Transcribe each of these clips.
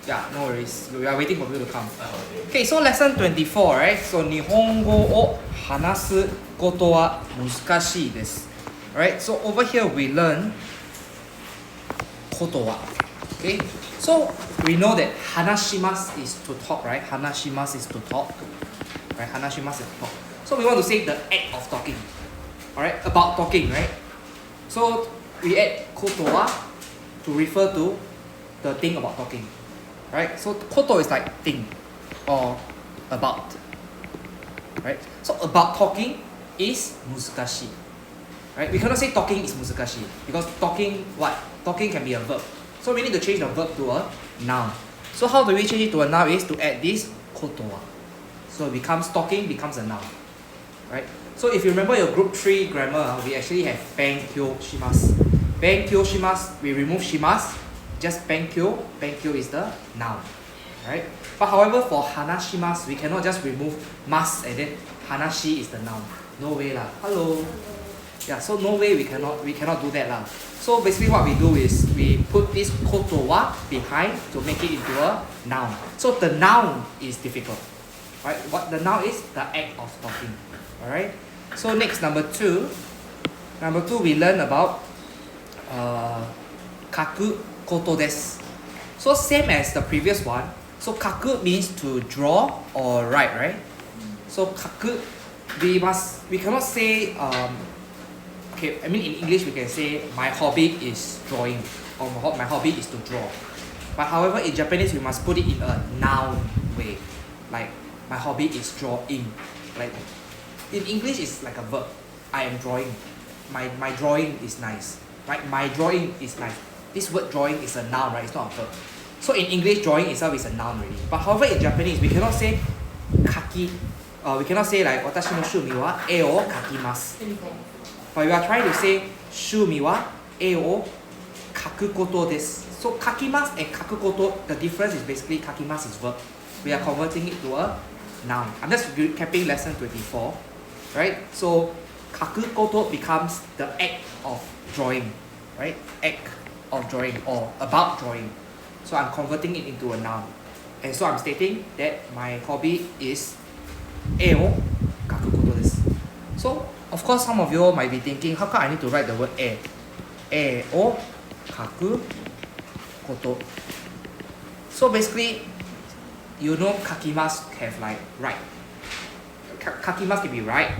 Yeah, no worries. We are waiting for you to come. Okay, so lesson 24, right? So 日本語を話すことは難しいです。Alright, so over here we learn ことは。Okay, so we know that 話します is to talk, right? 話します is to talk. Right? 話します is to talk. So we want to say the act of talking. Alright, about talking, right? So we add ことは to refer to the thing about talking. Right? So こと is like thing or about. Right? So about talking is 難しい. Right? We cannot say talking is 難しい because talking what? Talking can be a verb. So we need to change the verb to a noun. So how do we change it to a noun is to add this ことは. So it becomes talking becomes a noun. Right? So if you remember your group 3 grammar, we actually have 勉強します. 勉強します, we remove します. Just 勉強 is the noun. Right? But however for 話します, we cannot just remove ます and then 話 is the noun. No way lah. Hello. Yeah, so no way we cannot do that lah. So basically what we do is we put this ことは behind to make it into a noun. So the noun is difficult. Right? What the noun is the act of talking. Alright? So next number 2 we learn about 書くことです. So same as the previous one. So 書く means to draw or write, right? So 書く we cannot say okay, I mean in English we can say my hobby is drawing or my hobby is to draw. But however in Japanese we must put it in a noun way. Like my hobby is drawing. Like in English it's like a verb. I am drawing. My drawing is nice. Right? My drawing is nice. This word drawing is a noun, right? It's not a verb. So in English, drawing itself is a noun already. But however, in Japanese, we cannot say 書き. We cannot say like 私の趣味は絵を描きます. But we are trying to say 趣味は絵を描くことです. So 描きます and 描くこと, the difference is basically 描きます is verb. We are converting it to a noun. I'm just recapping lesson 24. Right? So 書くこと becomes the act of drawing. Right? Act of drawing or about drawing. So I'm converting it into a noun. And so I'm stating that my hobby is 絵を描くことです. So of course some of you might be thinking, how come I need to write the word 絵? 絵を描くこと. So basically, you know 描きます have like write. 描きます can be write,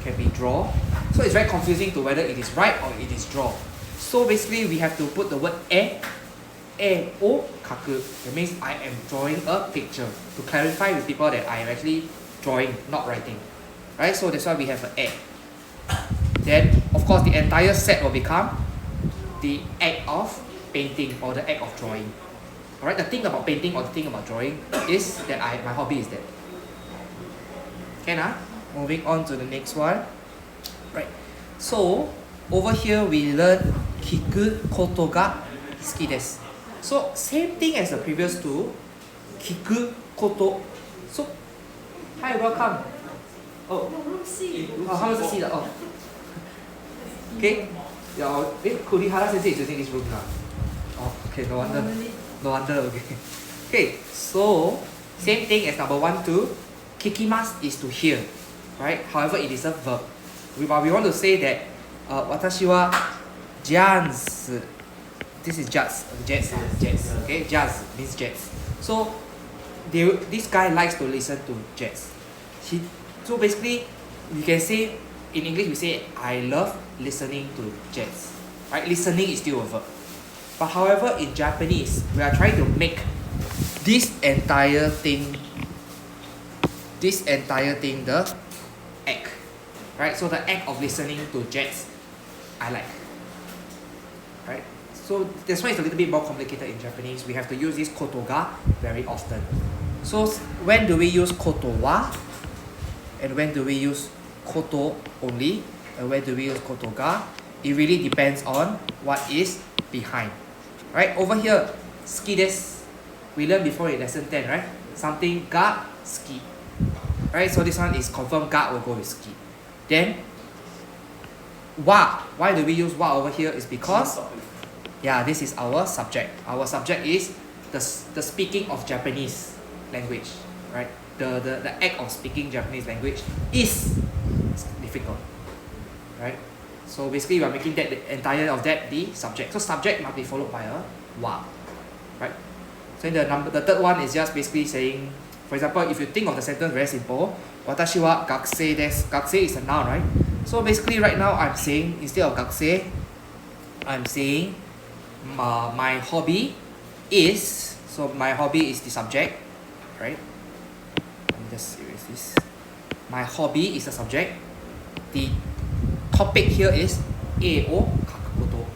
can be draw. So it's very confusing to whether it is write or it is draw. So basically we have to put the word 絵を描く. That means I am drawing a picture to clarify with people that I am actually drawing, not writing. Right? So that's why we have an 絵. Then of course the entire set will become the act of painting or the act of drawing. Alright, the thing about painting or the thing about drawing is that my hobby is that. Okay, now moving on to the next one. Right. So over here we learn 聞くことが好きです. So same thing as the previous two. 聞くこと. So hi, welcome. Oh, how is C? Oh. Okay. Kurihara Sensei is using this room now. Oh, okay, no wonder, okay. Okay, so same thing as number 1, 2. Kikimasu is to hear, right? However, it is a verb. But we want to say that 私は jazz. This is jazz, okay? Jazz means jazz. So this guy likes to listen to jazz. So basically, you can say, in English we say, I love listening to jazz. Right? Listening is still a verb. But however, in Japanese, we are trying to make this entire thing the act. Right? So the act of listening to jazz, I like. Right? So that's why it's a little bit more complicated in Japanese. We have to use this koto ga very often. So when do we use koto wa? And when do we use koto only? And when do we use koto ga? It really depends on what is behind. Right? Over here, ski desu. We learned before in lesson 10, right? Something ga ski. Right? So this one is confirmed ga will go with ski. Then wa. Why do we use wa over here? Is because this is our subject. Our subject is the speaking of Japanese language, right? The act of speaking Japanese language is difficult, right? So basically we are making that the entire of that the subject. So subject must be followed by a wa, right? So the third one is just basically saying, for example, if you think of the sentence very simple, watashi wa gakusei desu. Gakusei is a noun, right? So basically right now I'm saying, instead of gakusei, I'm saying my hobby is, so my hobby is the subject, right? Let me just erase this. My hobby is the subject. The topic here is A o kakukoto.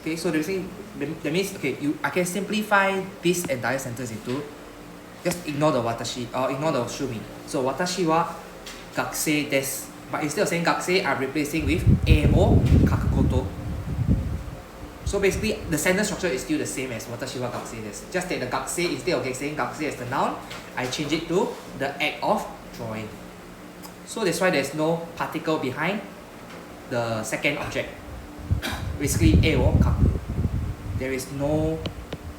Okay, so that means, okay, I can simplify this entire sentence into, just ignore the watashi, or ignore the shumi. So watashi wa gakusei desu. But instead of saying gakusei, I'm replacing with A o kakukoto. So basically, the sentence structure is still the same as watashi wa gakusei desu. Just take the gakusei, instead of saying gakusei as the noun, I change it to the act of drawing. So that's why there's no particle behind the second object. Basically, A o kaku. There is no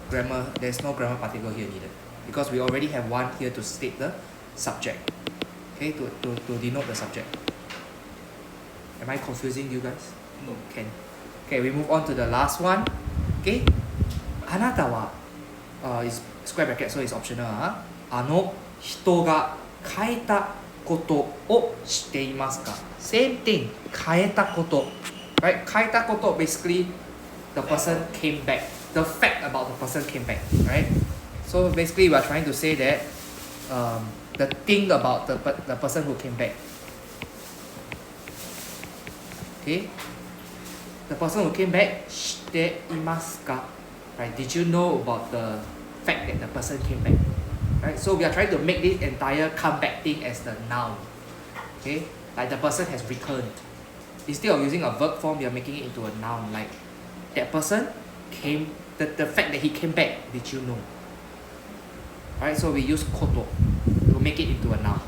grammar, there's no grammar particle here needed. Because we already have one here to state the subject. Okay, to denote the subject. Am I confusing you guys? No. Can. Okay, we move on to the last one. Okay. Anata wa, is square bracket, so it's optional. Hito ga kaeta koto o shite imasu ka? Same thing. Kaeta koto. Right? Kaeta koto, basically, the person came back. The fact about the person came back. Right? So basically, we are trying to say that the thing about the person who came back. Okay? The person who came back, shite imasu ka? Right? Did you know about the fact that the person came back? Right? So we are trying to make this entire comeback thing as the noun. Okay? Like the person has returned. Instead of using a verb form, we are making it into a noun. Like that person came, the fact that he came back, did you know? Alright, so we use koto to make it into a noun.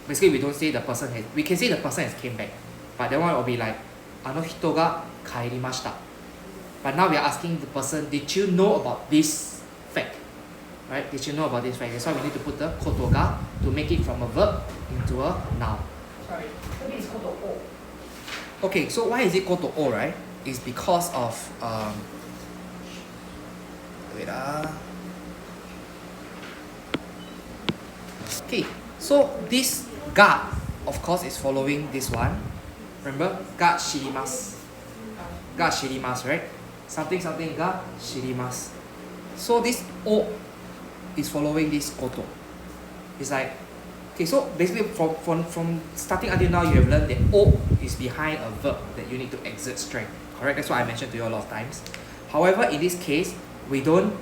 Basically, we don't say the person has, we can say the person has came back. But that one will be like, ano hito ga kairimashita. But now we are asking the person, did you know about this fact? Right? Did you know about this fact? That's why we need to put the koto ga to make it from a verb into a noun. Sorry, that means koto o. Okay, so why is it koto o, right? It's because of okay, so this ga, of course, is following this one. Remember, ga shirimasu. Ga shirimasu, right? Something something ga shirimasu. So this o is following this koto. It's like, okay, so basically from starting until now, you have learned that o is behind a verb that you need to exert strength. Correct? That's what I mentioned to you a lot of times. However, in this case, we don't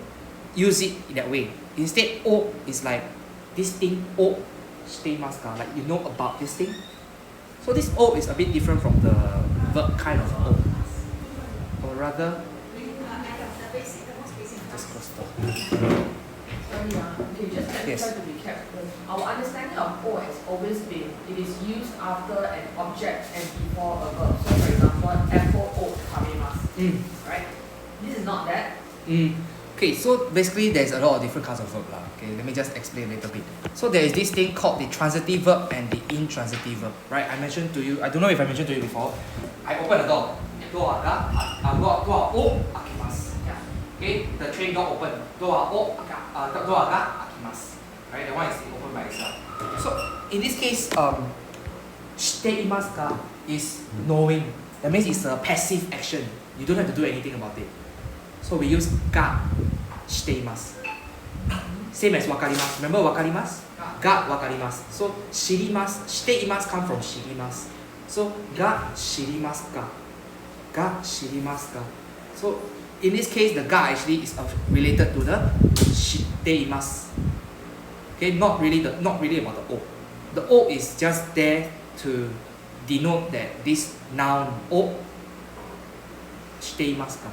use it in that way. Instead, o is like this thing, o shite imasu ka? Like you know about this thing. So this o is a bit different from the verb kind of o. Or rather, just close the door. Okay, just let me try to recap. Our understanding of O has always been, it is used after an object and before a verb. So for example, apple o kabemasu. Right? This is not that. Okay, so basically there's a lot of different kinds of verb. Okay, let me just explain a little bit. So there is this thing called the transitive verb and the intransitive verb. Right? I mentioned to you, I don't know if I mentioned to you before. I open the door. Door ga o akimasu. Okay, the train door open. Door ga akimasu. Right, the one is open by itself. So in this case, shite imasu ka is knowing. That means it's a passive action. You don't have to do anything about it. So we use ga shite imasu. Same as wakarimasu. Remember wakarimasu? Ga wakarimasu. So shirimasu, shite imasu come from shirimasu. So ga shirimasu ka. Ga shirimasu ka. So in this case, the ga actually is related to the shite imasu. Okay, not really about the o. The o is just there to denote that this noun o shite imasu ka.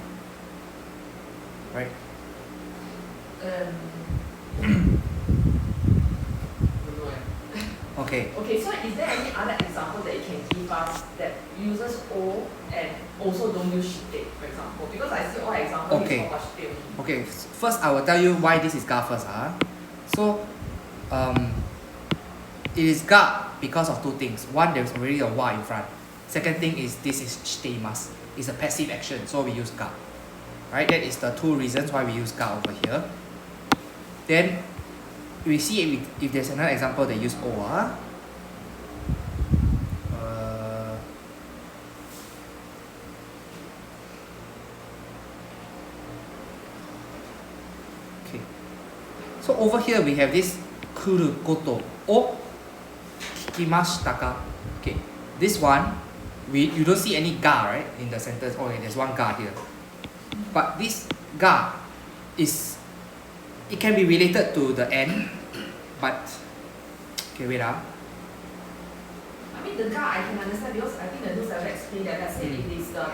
Right? Okay. Okay, so is there any other example that you can give us that uses o and also don't use shite? for example, because I see all examples Okay. is for still. Okay, first I will tell you why this is ga first. So, it is ga because of two things. One, there's already a wa in front. Second thing is this is shiteimasu. It's a passive action, so we use ga. Right, that is the two reasons why we use ga over here. Then we see if there's another example they use o. Okay. So over here we have this kuru koto o kikimashita ka. Okay. This one you don't see any ga, right, in the sentence. Okay, there's one ga here. But this ga it can be related to the end, but okay, wait. I mean the ga I can understand because I think the notes I explained that I said it is the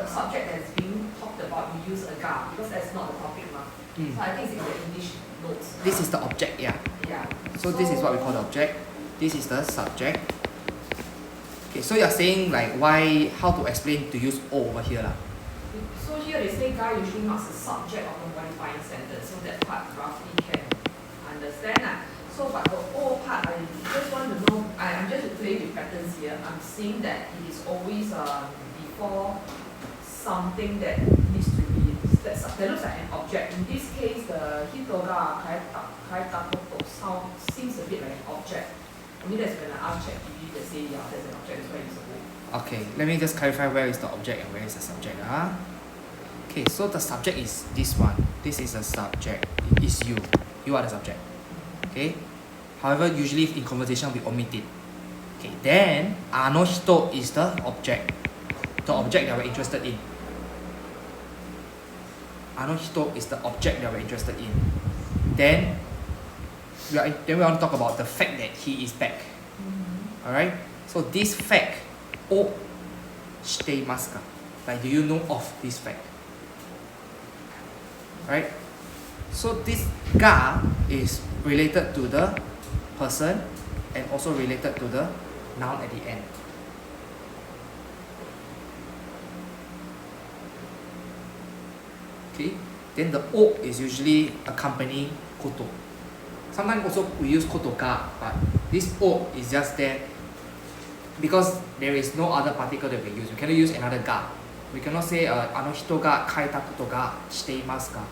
subject that's being talked about, you use a ga because that's not the topic. So I think it's in the English notes. This is the object, yeah. Yeah. So this is what we call the object. This is the subject. Okay, so you're saying like how to explain to use o over here lah. So here they say ga usually marks the subject of the modifying sentence, so that part roughly can understand. So but the o part, I just want to know, I'm just playing with patterns here. I'm seeing that it is always before something that needs to be, that looks like an object. In this case, the hitoga kaitakoto sound seems a bit like an object. I mean, that's when I ask ChatGPT, they say, yeah, there's an object, that's why it's a o. Okay, let me just clarify where is the object and where is the subject. Okay, so the subject is this one. This is the subject. It is you. You are the subject. Okay. However, usually in conversation we omit it. Okay. Then ano hito is the object. The object that we're interested in. Ano hito is the object that we're interested in. Then we want to talk about the fact that he is back. Alright? So this fact, o shiteimasu ka? Like, do you know of this fact? Right? So this ga is related to the person and also related to the noun at the end. Okay? Then the o is usually accompanying koto. Sometimes also we use koto ga, but this o is just there because there is no other particle that we use. We cannot use another ga. We cannot say ano hito ga kaita koto ga shiteimasu ka.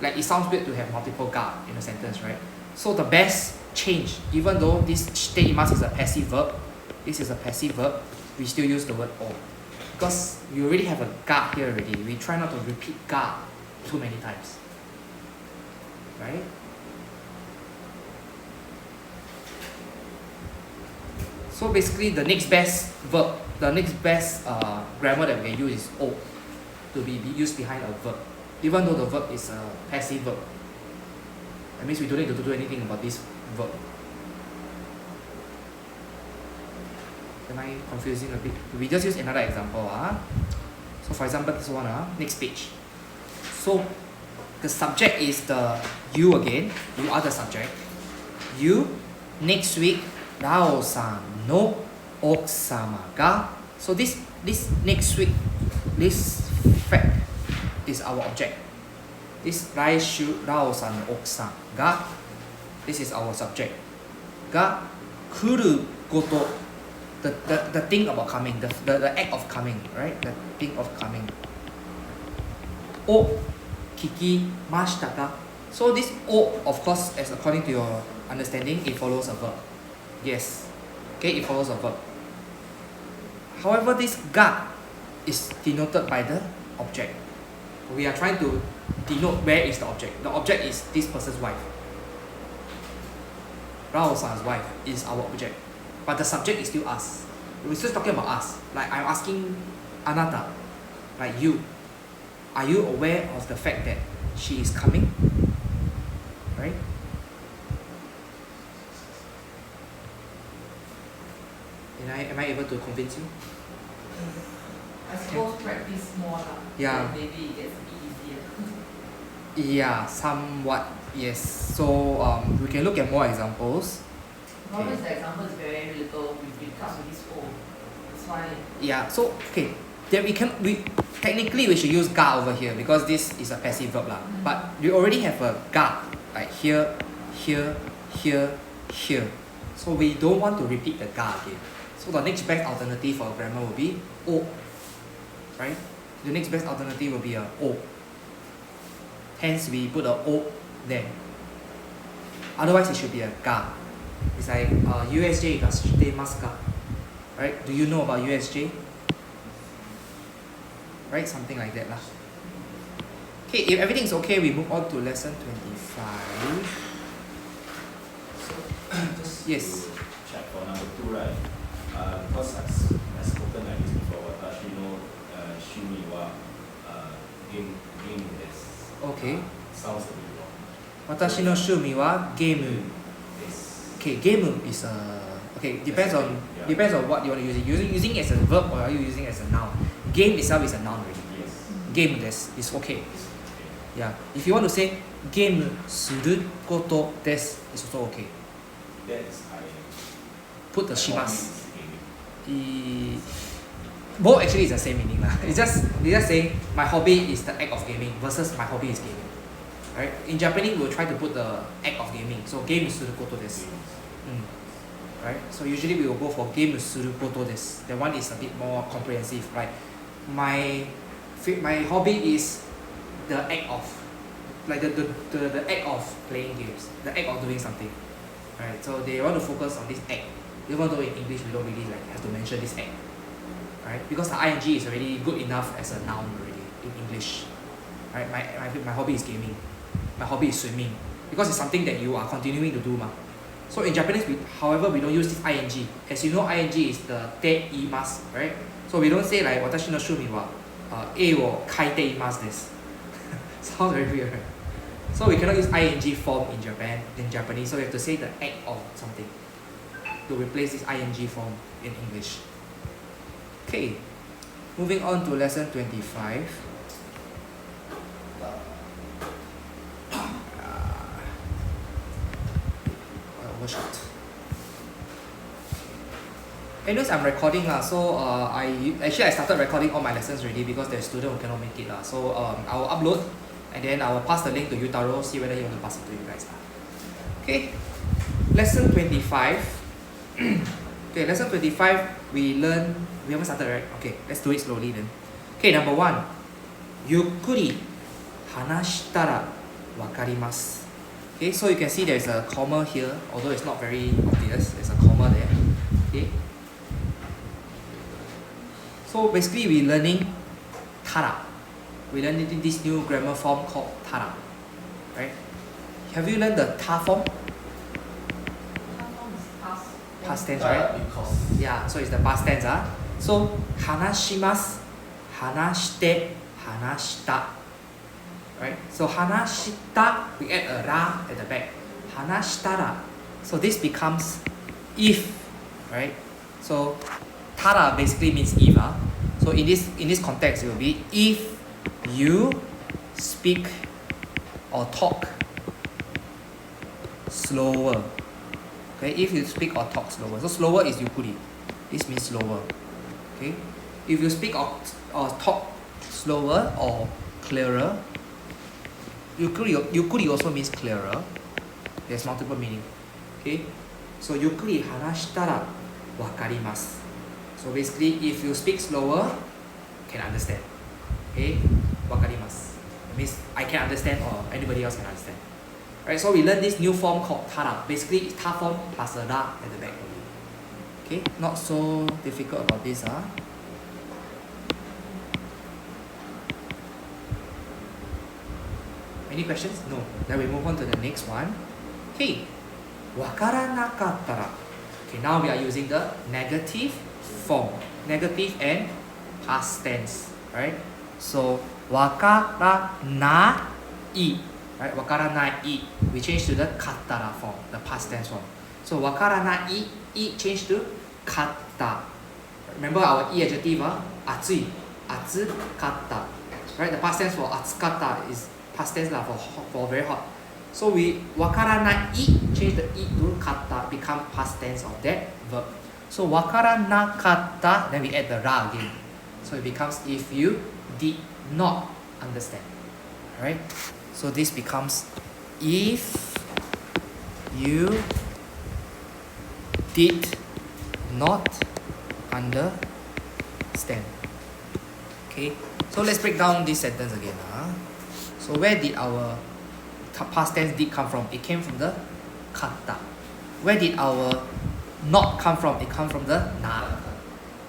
Like, it sounds weird to have multiple ga in a sentence, right? So the best change, even though this shiteimasu is a passive verb, this is a passive verb, we still use the word o. Because you already have a ga here already. We try not to repeat ga too many times. Right? So basically the next best verb, the next best grammar that we can use is o to be used behind a verb. Even though the verb is a passive verb. That means we don't need to do anything about this verb. Am I confusing a bit? We just use another example. So for example, this one, next page. So the subject is the you again. You are the subject. You, next week, Rao-san no okusama ga. So this next week, this fact is our object. This Raishu Rao-san no okusan ga, this is our subject. Ga kuru koto, the thing about coming, the act of coming, right? The thing of coming. O kikimashita ka. So this o, of course, as according to your understanding, it follows a verb. Yes. Okay, it follows a verb. However, this ga is denoted by the object. We are trying to denote where is the object. The object is this person's wife. Rao-san's wife is our object. But the subject is still us. We're still talking about us. Like, I'm asking anata, like you. Are you aware of the fact that she is coming? Right? Am I able to convince you? I suppose practice more lah. Yeah. Then maybe it gets easier. Yeah, somewhat. Yes. So we can look at more examples. The problem is the example is very little with regards to this O. That's why. Yeah. So okay, then we technically we should use ga over here because this is a passive verb lah. But we already have a ga like here, here, here, here. So we don't want to repeat the ga again. So the next best alternative for grammar will be o, right? The next best alternative will be a o. Hence we put a o there. Otherwise it should be a ga. It's like USJ ga shitemasu ka? Right? Do you know about USJ? Right? Something like that lah. Okay, if everything is okay, we move on to lesson 25. Just Yes. to check for number 2, right? Because I've spoken like this before, watashi no shumi wa game desu. Okay. Sounds a bit wrong. Watashi no shumi wa game. Yes. Okay, game is a okay, depends on what you want to use it. Using it as a verb or are you using it as a noun? Game itself is a noun already. Yes. Game desu is okay. It's okay. Yeah. If you want to say game suru koto desu, it's also okay. That is I. Put the Like, shimasu. what means Both actually is the same meaning lah. It's just saying my hobby is the act of gaming versus my hobby is gaming. Right? In Japanese we'll try to put the act of gaming. So game suru koto desu. Right? So usually we will go for game suru koto desu. That one is a bit more comprehensive, right? My hobby is the act of like the act of playing games, the act of doing something. Right? So they want to focus on this act. Even though in English we don't really like have to mention this act. Right? Because the ing is already good enough as a noun already in English. Right? My hobby is gaming. My hobby is swimming. Because it's something that you are continuing to do. So in Japanese, however, we don't use this ing. As you know, ing is the te imasu, right? So we don't say like watashi no shumi wa e wo kaite imasu desu. Sounds very weird, right? So we cannot use ing form in Japanese. So we have to say the act of something to replace this ing form in English. Okay, moving on to lesson 25. Overshot. Anyways, I'm recording lah. So I started recording all my lessons already because there's student who cannot make it lah. So I will upload and then I will pass the link to Yutaro, see whether you want to pass it to you guys lah. Okay, lesson 25. Okay, lesson 25 we haven't started, right? Okay, let's do it slowly then. Okay, number 1. Yukkuri hanashitara wakarimasu. Okay, so you can see there's a comma here, although it's not very obvious. There's a comma there. Okay. So basically we're learning tara. We're learning this new grammar form called tara. Right? Have you learned the ta form? Past tense, right? Because Yeah, so it's the past tense. So hanashimasu, hanashite, hanashita. Right? So hanashita, we add a ra at the back. Hanashitara. So this becomes if, right? So tara basically means if. So in this context, it will be if you speak or talk slower. Okay, if you speak or talk slower. So slower is yukkuri. This means slower. Okay? If you speak or talk slower or clearer, yukkuri also means clearer. There's multiple meaning. Okay? So yukkuri hanashitara wakarimasu. So basically, if you speak slower, can understand. Okay? Wakarimasu. That means I can understand or anybody else can understand. Right? So we learn this new form called tara. Basically, it's ta form plus a ra at the back. Okay? Not so difficult about this. Any questions? No. Then we move on to the next one. Okay. Wakaranakattara. Okay, now we are using the negative form. Negative and past tense. Right? So, wakaranai. Right? Wakaranai. We change to the kattara form, the past tense form. So, wakaranai, change to katta. Remember our adjective, atsui. Atsukatta. Right? The past tense for atsukatta is past tense for very hot. So we wakaranai, change the to katta, become past tense of that verb. So wakaranakatta, then we add the ra again. So it becomes if you did not understand. Alright? So this becomes if you did not understand. Okay, so let's break down this sentence again. So where did our past tense did come from? It came from the kata. Where did our not come from? It comes from the na.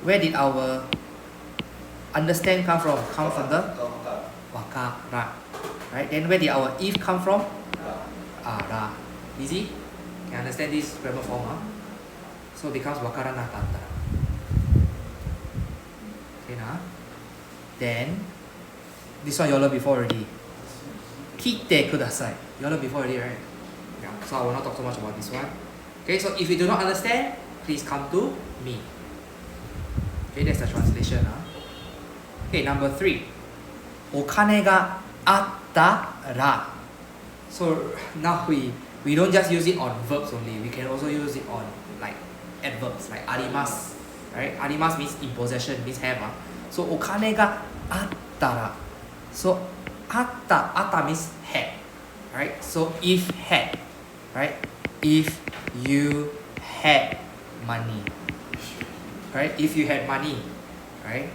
Where did our understand come from? Come from the wakara. Right? Then where did our if come from? Ra. Easy? Can understand this grammar form? So it becomes wakara nakata. Okay, now. Then this one you all learned before already. Kite kudasai. You all learned before already, right? Yeah. So I will not talk so much about this one. Okay, so if you do not understand, please come to me. Okay, that's the translation. Okay, number 3. お金があったら. So now we don't just use it on verbs only. We can also use it on like adverbs like arimasu. Right? Arimasu means in possession, means have. So お金があったら. So あった means had. Right? So if had. Right? If you had money. Right? If you had money. Right?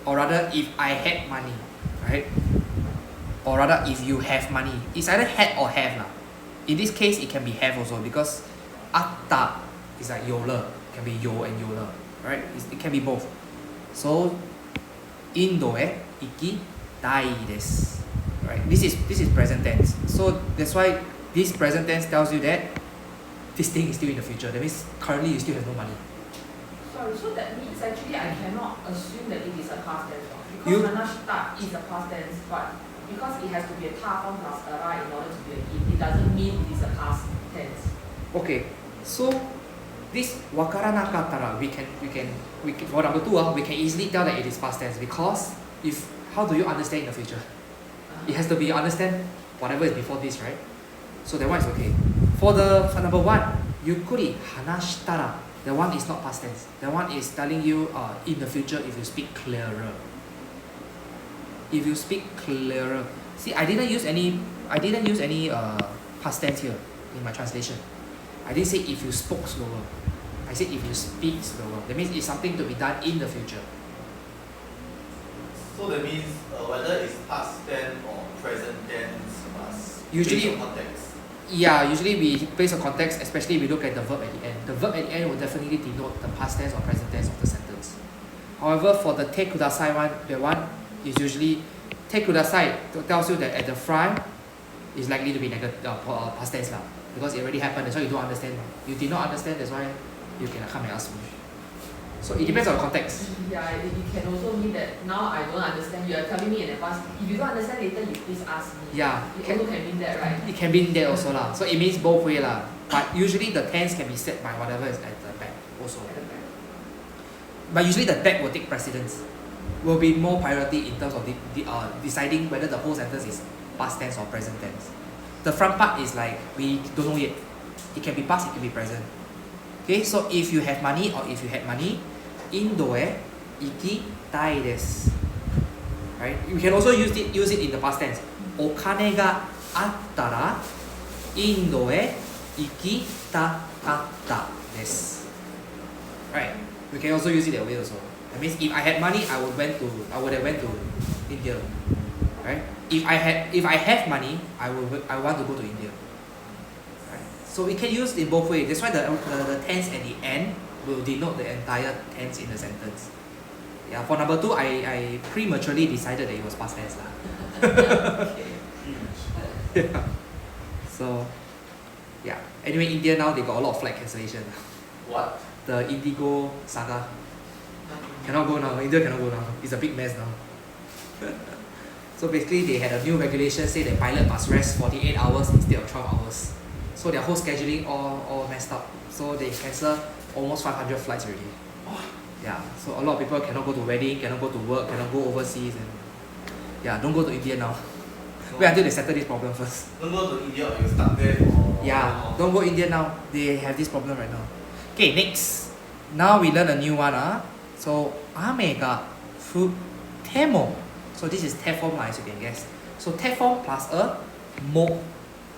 Or rather if I had money. Right? Or rather if you have money. It's either had or have lah. In this case it can be have also because あった is like 有了. It can be 有 and 有了. Right? It can be both. So インドへ行きたいです. Right? This is present tense. So that's why this present tense tells you that this thing is still in the future. That means currently you still have no money. Sorry, so that means actually I cannot assume that it is a past tense. Because hanashita is a past tense, but because it has to be a ta form plus a ra in order to be a if, it doesn't mean it is a past tense. Okay, so this wakaranakatara, we can for number 2, we can easily tell that it is past tense because if how do you understand in the future? It has to be you understand whatever is before this, right? So that one is okay. For number 1, yukuri hanashitara, that one is not past tense. That one is telling you in the future if you speak clearer. If you speak clearer. See, I didn't use any past tense here in my translation. I didn't say if you spoke slower. I said if you speak slower. That means it's something to be done in the future. So that means whether it's past tense or present tense must Usually, based on context. Yeah, usually we based on context, especially we look at the verb at the end. The verb at the end will definitely denote the past tense or present tense of the sentence. However, for the te kudasai one, the one is usually te kudasai tells you that at the front is likely to be past tense lah, because it already happened. That's why you don't understand. You did not understand. That's why you can come and ask me. So it depends on the context. Yeah, it can also mean that now I don't understand. You are telling me in advance. If you don't understand later, you please ask me. Yeah. It also can mean that, right? It can mean that also lah. So it means both way lah. But usually the tense can be set by whatever is at the back also. At the back. But usually the back will take precedence. Will be more priority in terms of deciding whether the whole sentence is past tense or present tense. The front part is like we don't know yet. It can be past, it can be present. Okay, so if you have money or if you had money, インドへ行きたいです。Right? You can also use it in the past tense. お金があったらインドへ行きたかったです。Right? We can also use it that way also. That means if I had money, I would have went to India. Right? If I have money, I want to go to India. Right? So we can use it both ways. That's why the tense at the end will denote the entire tense in the sentence. Yeah, for number 2, I prematurely decided that it was past tense lah. Yeah. So, yeah. Anyway, India now they got a lot of flight cancellation. What? The Indigo saga cannot go now. India cannot go now. It's a big mess now. So basically, they had a new regulation say the pilot must rest 48 hours instead of 12 hours. So their whole scheduling all messed up. So they cancel almost 500 flights already. Yeah, so a lot of people cannot go to wedding, cannot go to work, cannot go overseas, and yeah, don't go to India now. Wait until they settle this problem first. Don't go to India or you stuck there for Yeah, don't go India now. They have this problem right now. Okay, next. Now we learn a new one. So 雨が futemo. So this is te form as you can guess. So te form plus a mo.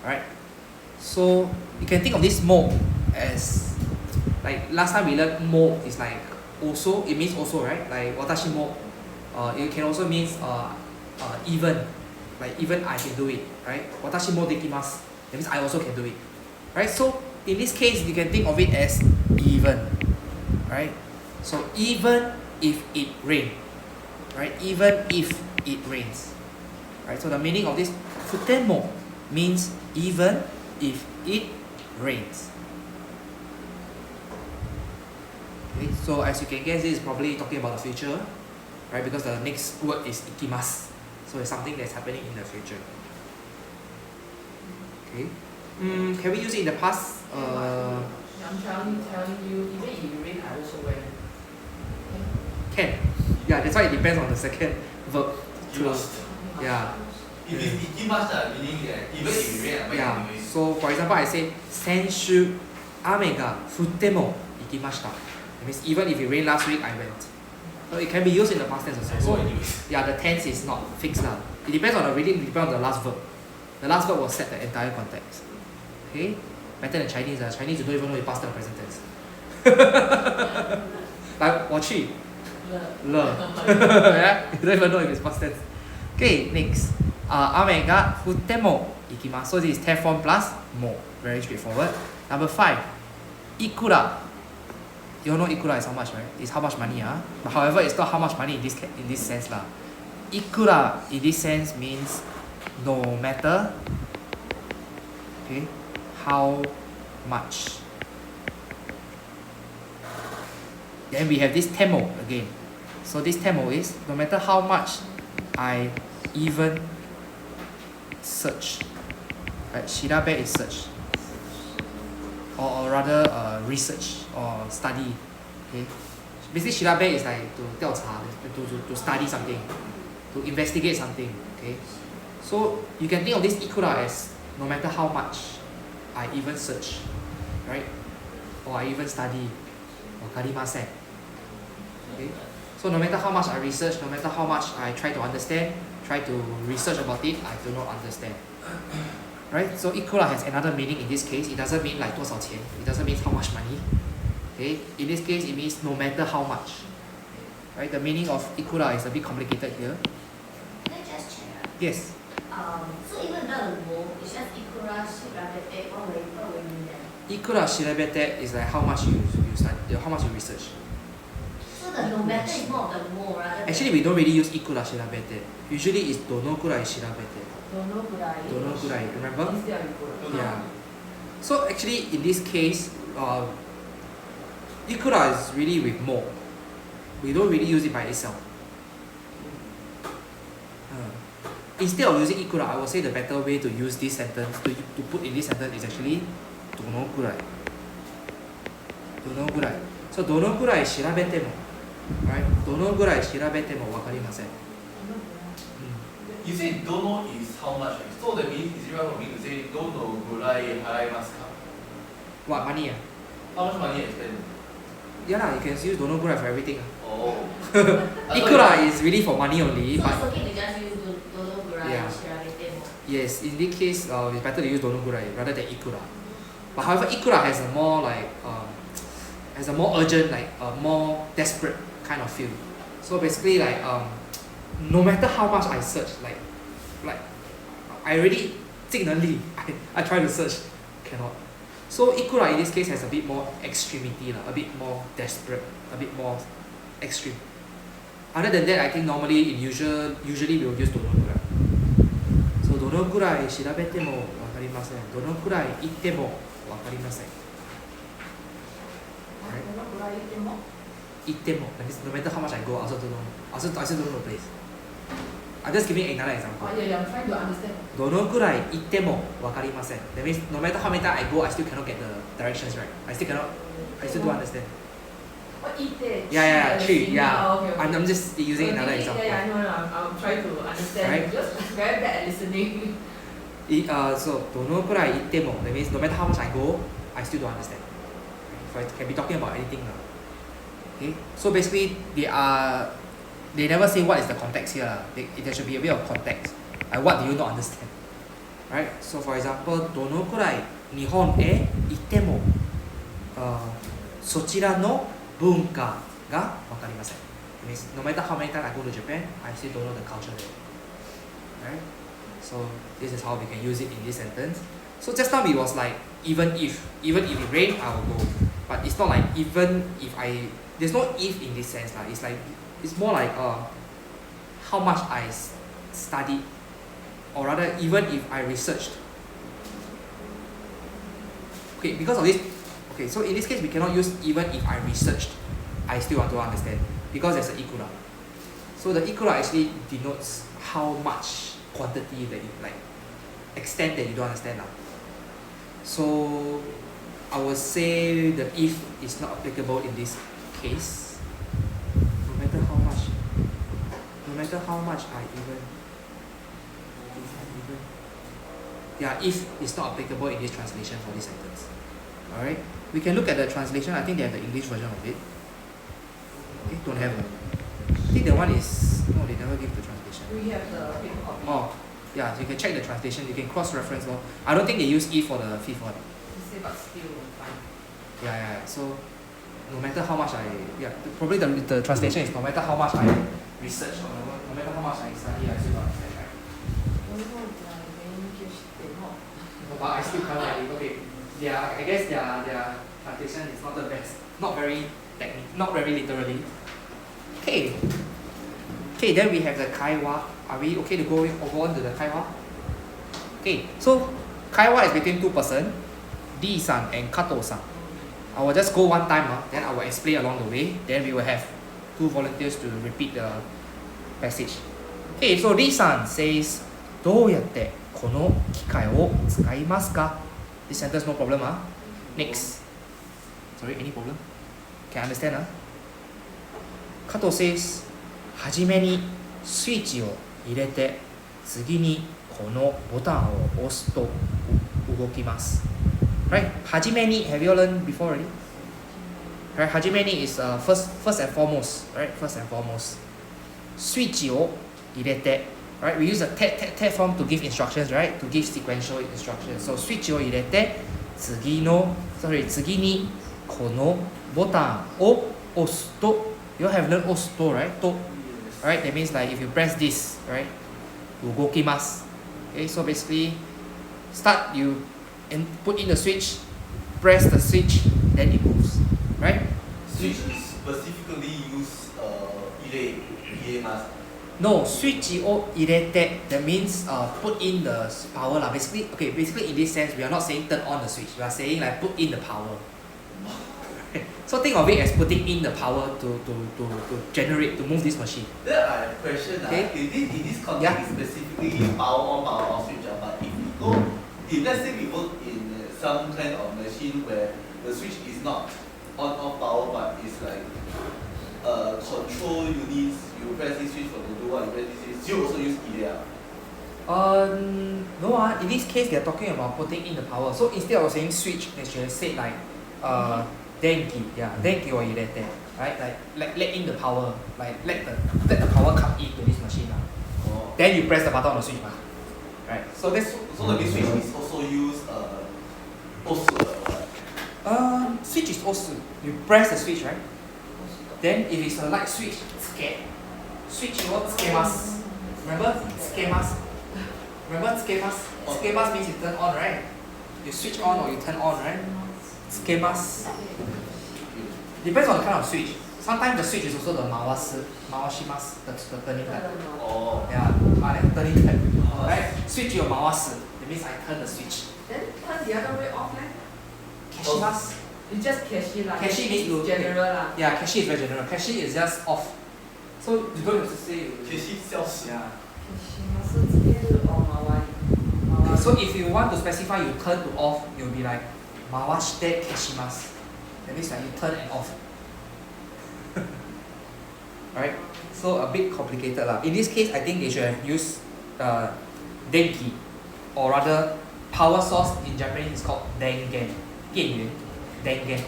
Alright. So you can think of this mo as like last time we learned mo is like also, it means also, right? Like watashi mo. It can also means even. Like even I can do it, right? Watashi mo dekimasu. That means I also can do it. Right? So in this case you can think of it as even. Right? So even if it rains. Right? Even if it rains. Right? So the meaning of this futemo means even if it rains. Okay, so as you can guess, this is probably talking about the future, right? Because the next word is ikimasu. So it's something that's happening in the future. Okay. Can we use it in the past? I'm telling you, even if it rain, I also wear. Can. Yeah, that's why it depends on the second verb. Yeah. If it's ikimasu, meaning even if it rain, I might Yeah. anyway. So for example, I say senshu ame ga futtemo ikimashita. That means even if it rained last week, I went. So it can be used in the past tense also. I go So anyways. yeah, the tense is not fixed now. It depends on the reading, it depends on the last verb. The last verb will set the entire context. Okay? Better than Chinese. Chinese you don't even know it past tense or present tense. Like 我去 yeah? You don't even know if it's past tense. Okay, next. Ame ga futemo ikimasu. So this is te form plus mo. Very straightforward. Number 5. Ikura. You all know ikura is how much, right? It's how much money, But however, it's not how much money in this sense, lah. Ikura in this sense means no matter, okay, how much. Then we have this temo again. So this temo is no matter how much I even search. Right? Shirabe is search. Or rather research or study. Okay? Basically shirabe is like to 调查, to study something, to investigate something. Okay? So you can think of this ikura as no matter how much I even search, right? Or I even study. Wakarimasen. Okay? So no matter how much I research, no matter how much I try to understand, try to research about it, I do not understand. Right? So ikura has another meaning in this case. It doesn't mean like 多少钱. It doesn't mean how much money. Okay? In this case, it means no matter how much. Right? The meaning of ikura is a bit complicated here. Can I just check? Yes. So even though the mo is just ikura shirabete, what will you mean then? Ikura shirabete is like how much you study, how much you research. So the no matter is more of the mo rather than... Actually, we don't really use ikura shirabete. Usually it's donokurai shirabete. Donokurai, remember? Instead of ikura. Yeah. So actually, in this case, ikura is really with mo. We don't really use it by itself. Instead of using ikura, I would say the better way to use this sentence, to put in this sentence is actually donokurai. Donokurai. So donokurai shirabete mo. Right? Donokurai shirabete mo wakarimasen. You say don't know is how much, right? So that means it's right for me to say don't know gurai haraimasu ka. What, money? How much money I spend? Yeah lah, you can use donokurai for everything. Oh. Ikura is really for money only. So But it's okay to just use donogurai Yeah. shirabete mo. yes, in this case, it's better to use donokurai rather than ikura. But however, ikura has a more like has a more urgent, like a more desperate kind of feel. So basically, like no matter how much I search, like I already 尽能力, I try to search, cannot. So ikura in this case has a bit more extremity, a bit more desperate, a bit more extreme. Other than that, I think normally usually we will use donokurai. So donokurai shirabete mo wakarimasen. Donokurai itte mo wakarimasen. Itte mo. That means no matter how much I go, I also don't know. I still don't know the place. I'm just giving another example. Oh yeah, I'm trying to understand. Donokurai itte mo wakarimasen. That means no matter how many times I go, I still cannot get the directions right. I still don't understand. What ite? Yeah, tree. Yeah. Oh, okay. I'm just using another example. Yeah, I know. I'm trying to understand. Right? Just very bad at listening. So donokurai itte mo. That means no matter how much I go, I still don't understand. If I can be talking about anything now. Okay. So basically, they are they never say what is the context here. There should be a bit of context. Like what do you not understand? Right? So for example, どのくらい日本へ行っても、そちらの文化がわかりません。It means no matter how many times I go to Japan, I still don't know the culture there. Right? So this is how we can use it in this sentence. So just now it was like even if it rain, I will go. But it's not like even if there's no if in this sense. It's like it's more like how much I studied, or rather even if I researched. Okay, because of this, okay, so in this case we cannot use even if I researched, I still want to understand, because there's an ikura. So the ikura actually denotes how much quantity that you like, extent that you don't understand now. So I would say the if is not applicable in this case. No matter how much I even yeah, if is not applicable in this translation for this sentence. Alright, we can look at the translation. I think they have the English version of it. Okay, don't have it. I think the one is no, they never give the translation. We have the paper copy. Oh, yeah, so you can check the translation. You can cross-reference. I don't think they use if for the fifth one. Say but still fine. Yeah. So no matter how much probably the translation is no matter how much I research or no matter how much I study, I still don't understand, right? But I still can't like okay. Yeah, I guess their translation is not the best. Not very not very literally. Okay, then we have the kaiwa. Are we okay to go on to the kaiwa? Okay, so kaiwa is between two persons, D-san and Kato-san. I will just go one time, then I will explain along the way. Then we will have two volunteers to repeat the passage. Okay, so D-san says, どうやってこの機械を使いますか? This sentence no problem, Next. Sorry, any problem? Can I understand, Kato says, はじめにスイッチを入れて、次にこのボタンを押すと動きます。Right? はじめに have you learned before already? Right? はじめに is first and foremost. Right? First and foremost. スイッチを入れて Right, we use a tet form to give instructions, right? To give sequential instructions. So switch を入れて、次にこのボタンを押すと、you have learned 押すと、right? と、right? That means like if you press this, right? 動きます。Okay, so basically, start you and put in the switch, press the switch, then it moves, right? Switch is specifically use 入れます。No, switch を入れて that means put in the power lah. Basically in this sense we are not saying turn on the switch. We are saying like put in the power. So think of it as putting in the power to generate, to move this machine. Then I have a question. Okay. In this context is specifically power on, power off switch. But if let's say we work in some kind of machine where the switch is not on off power but it's like control units, you press this switch for to do what, you press this switch, you also use IDEA. No, in this case they're talking about putting in the power. So instead of saying switch, they should have said like denki or irete, right? Like let in the power, like let the power come into this machine. Oh. Then you press the button on the switch. Right? So that's so the switch is also use switch is also you press the switch, right? Then if it's a light switch, switch をつけます. Remember? つけます. Remember つけます? つけます means you turn on, right? You switch on or you turn on, right? つけます. Depends on the kind of switch. Sometimes the switch is also the 回します the turning type. Oh. Yeah, turning type. Right? Switch を回す. That means I turn the switch. Then turn the other way off, 消します. It's just cashi lah. Cashi means you general lah. Yeah, cashi is very general. Cashi is just off. So you don't have to say. Cashi 消失. Yeah. 是直接是回し So if you want to specify you turn to off, you'll be like 回して消します. That means like you turn and off. Alright? So a bit complicated lah. In this case, I think they should have used denki, or rather power source in Japanese is called dengen. Dengen.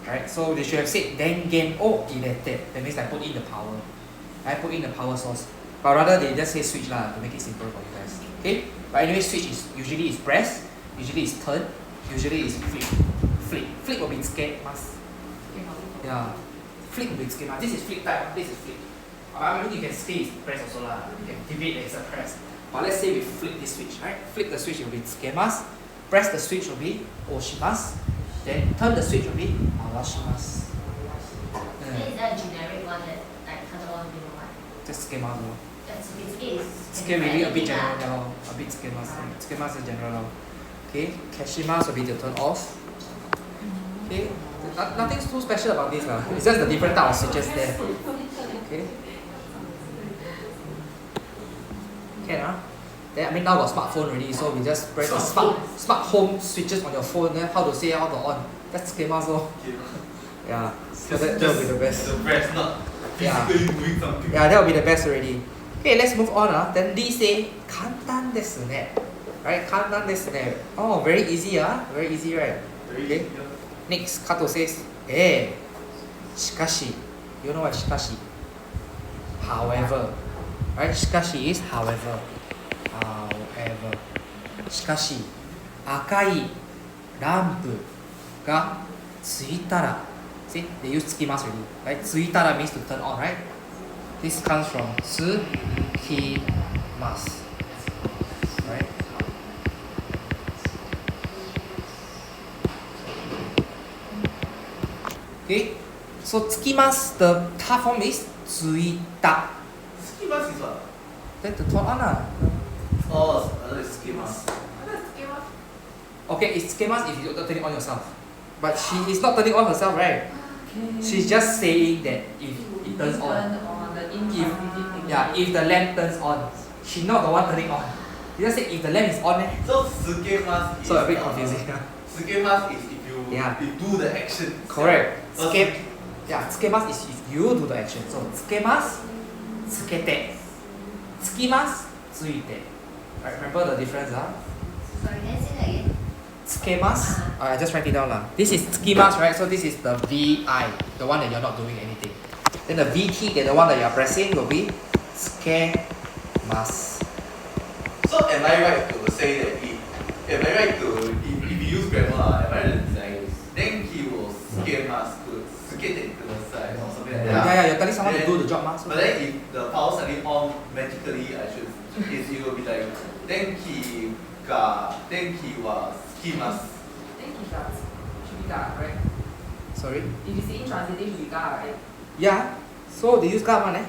Right? So they should have said dengen o irete. That means like put in the power. I put in the power source. But rather they just say switch lah to make it simple for you guys. Okay? But anyway, switch is usually is press, usually is turn, usually is flip. Flip will be tsukemas. Yeah. Flip will be tsukemas. This is flip type, this is flip. I mean you can say it's press also lah. You can debate that it's a press. But let's say we flip this switch, right? Flip the switch will be tsukemas. Press the switch will be oshimasu. Then turn the switch will be awashimasu. Is that a generic one that like turn on, you know what? Just tsukemas. That's it's Tsuke maybe a bit general now. A bit tsukemas. Tsukemas is general now. Okay, kashimasu will be to turn off. Okay, nothing too special about this lah. It's just the different type of switches there. Okay. Can Then I mean now got smartphone already, so we just press the smart home switches on your phone. Then how to say how to on? That's tsukemas. Yeah. So that will be the best. The press, not physically doing something. Yeah, that will be the best already. Okay, let's move on. Then D say kantan desu ne. Right, kantan desu ne. Oh, very easy very easy, right? Okay. Next, Kato says, shikashi. You know what shikashi? However. Right, shikashi is however. However. Shikashi, akai lampu ga tsuitara. See, they use tsukimasu already. Right, tsuitara means to turn on, right? This comes from tsukimasu. Right? Okay, so tsukimasu, the ta form is tsuita. Tsukimasu is what? Then to turn on lah. Oh, it's tsukimasu. Okay, it's tsukimasu if you're turning on yourself. But she is not turning on herself, right? She's just saying that if it turns on. If the lamp turns on. She's not the one turning on. You just say if the lamp is on. So tsukimasu is. So a bit confusing. Tsukimasu is if you do the action. Correct. Tsukimasu is if you do the action. So tsukemasu, tsukete. Tsukimasu, tsuite. Right, remember the difference, Sorry, can you say that again? Tsukemasu. I just write it down lah. This is tsukemasu, right? So this is the VI, the one that you're not doing anything. Then the V key, the one that you're pressing, will be tsukemasu. So am I right to say that if you use grammar, am I right to say then he will skate it to the side or something like that? Yeah, you're telling someone to do the job, But then if the power suddenly on magically, it will be like denki wa skimasu. Denki should be ga, right? Sorry? If you say intransitive, should be ga, right? Yeah. So they use ga one,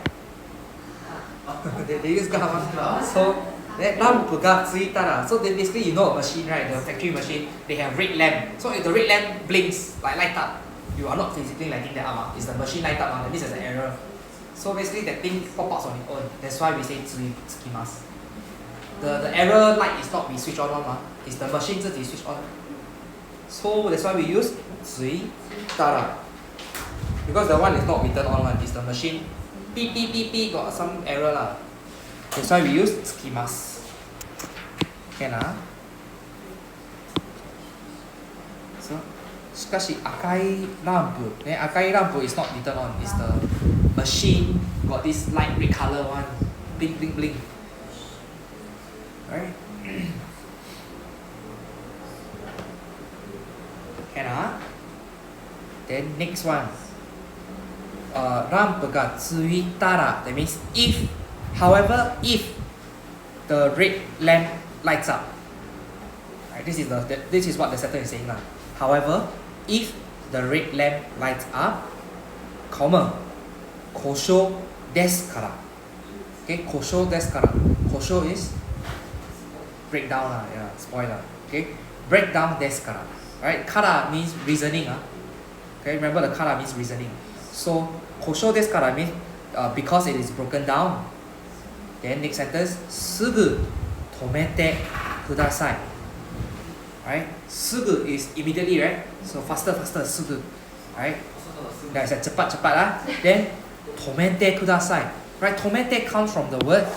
they use ga one. So that lampu ga tsuitara. So then basically you know a machine, right? The factory machine, they have red lamp. So if the red lamp blinks, like light up, you are not physically lighting that up. It's the machine light up, this is an error. So basically that thing pop-ups on its own. That's why we say tsukimasu. The error light is not we switch on, it's the machine ziji switch on. So that's why we use tsuitara. Because the one is not we turn on, it's the machine beep beep beep beep got some error lah. That's why we use tsukimasu. Can So, しかし赤いランプね、赤いランプ is not we turn on, it's the machine got this light red color one, blink blink blink. Right? Can Then next one. ランプがついたら that means if, however, if the red lamp lights up. Right, this is what the sentence is saying now. However, if the red lamp lights up, comma, 故障ですから Okay, 故障ですから 故障 is breakdown, spoiler. Okay, breakdown ですから Right, から means reasoning. Okay, remember the から means reasoning. So, 故障ですから means because it is broken down. Then next sentence, すぐ止めてください Right, すぐ is immediately, right? So faster, すぐ Right? That's cepat lah. Then 止めてください Right, 止めて comes from the word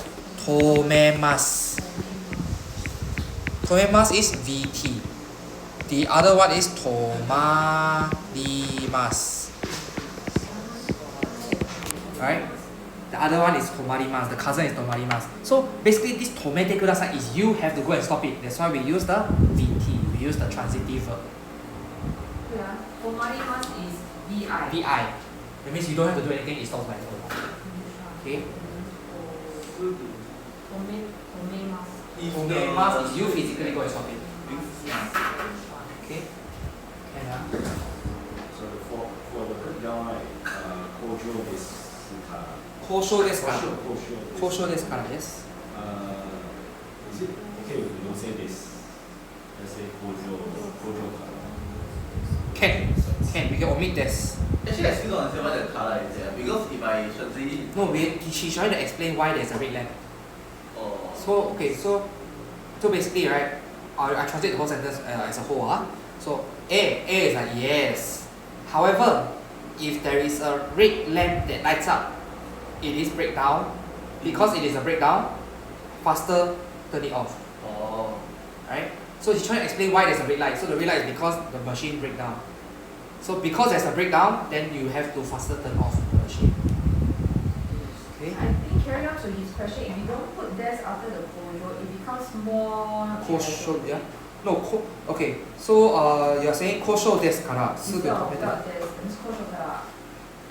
止めます 止めます is VT. The other one is 止まります Right? The other one is tomarimasu. The cousin is tomarimasu. So basically, this tomete kudasai is you have to go and stop it. That's why we use the VT. We use the transitive verb. Yeah. Tomarimasu is VI. VI. That means you don't have to do anything. It stops by its own. Okay. Tomemasu is you physically go and stop it. Okay. Can So for the breakdown, right, kojo desu kara. Kosho desu kara. Kosho. Kosho desu kara, yes. Is it okay if we don't say this? Let's say kojo kara. Can. We can omit this. Actually, I still don't understand why the color is there. Because if I translate it, No, she's trying to explain why there's a red lamp. oh, So okay, so basically, right, I translate the whole sentence as a whole. So A is like yes. However, if there is a red lamp that lights up, it is breakdown. Because it is a breakdown, faster turn it off. oh, Right? So he's trying to explain why there's a red light. So the red light is because the machine breaks down. So because there's a breakdown, then you have to faster turn off the machine. Okay? I think carrying on to his question, if you don't put this after the kojo, it becomes more. Kosho, yeah? No, okay. So you're saying kosho desu kara. Without this, it's kosho kara.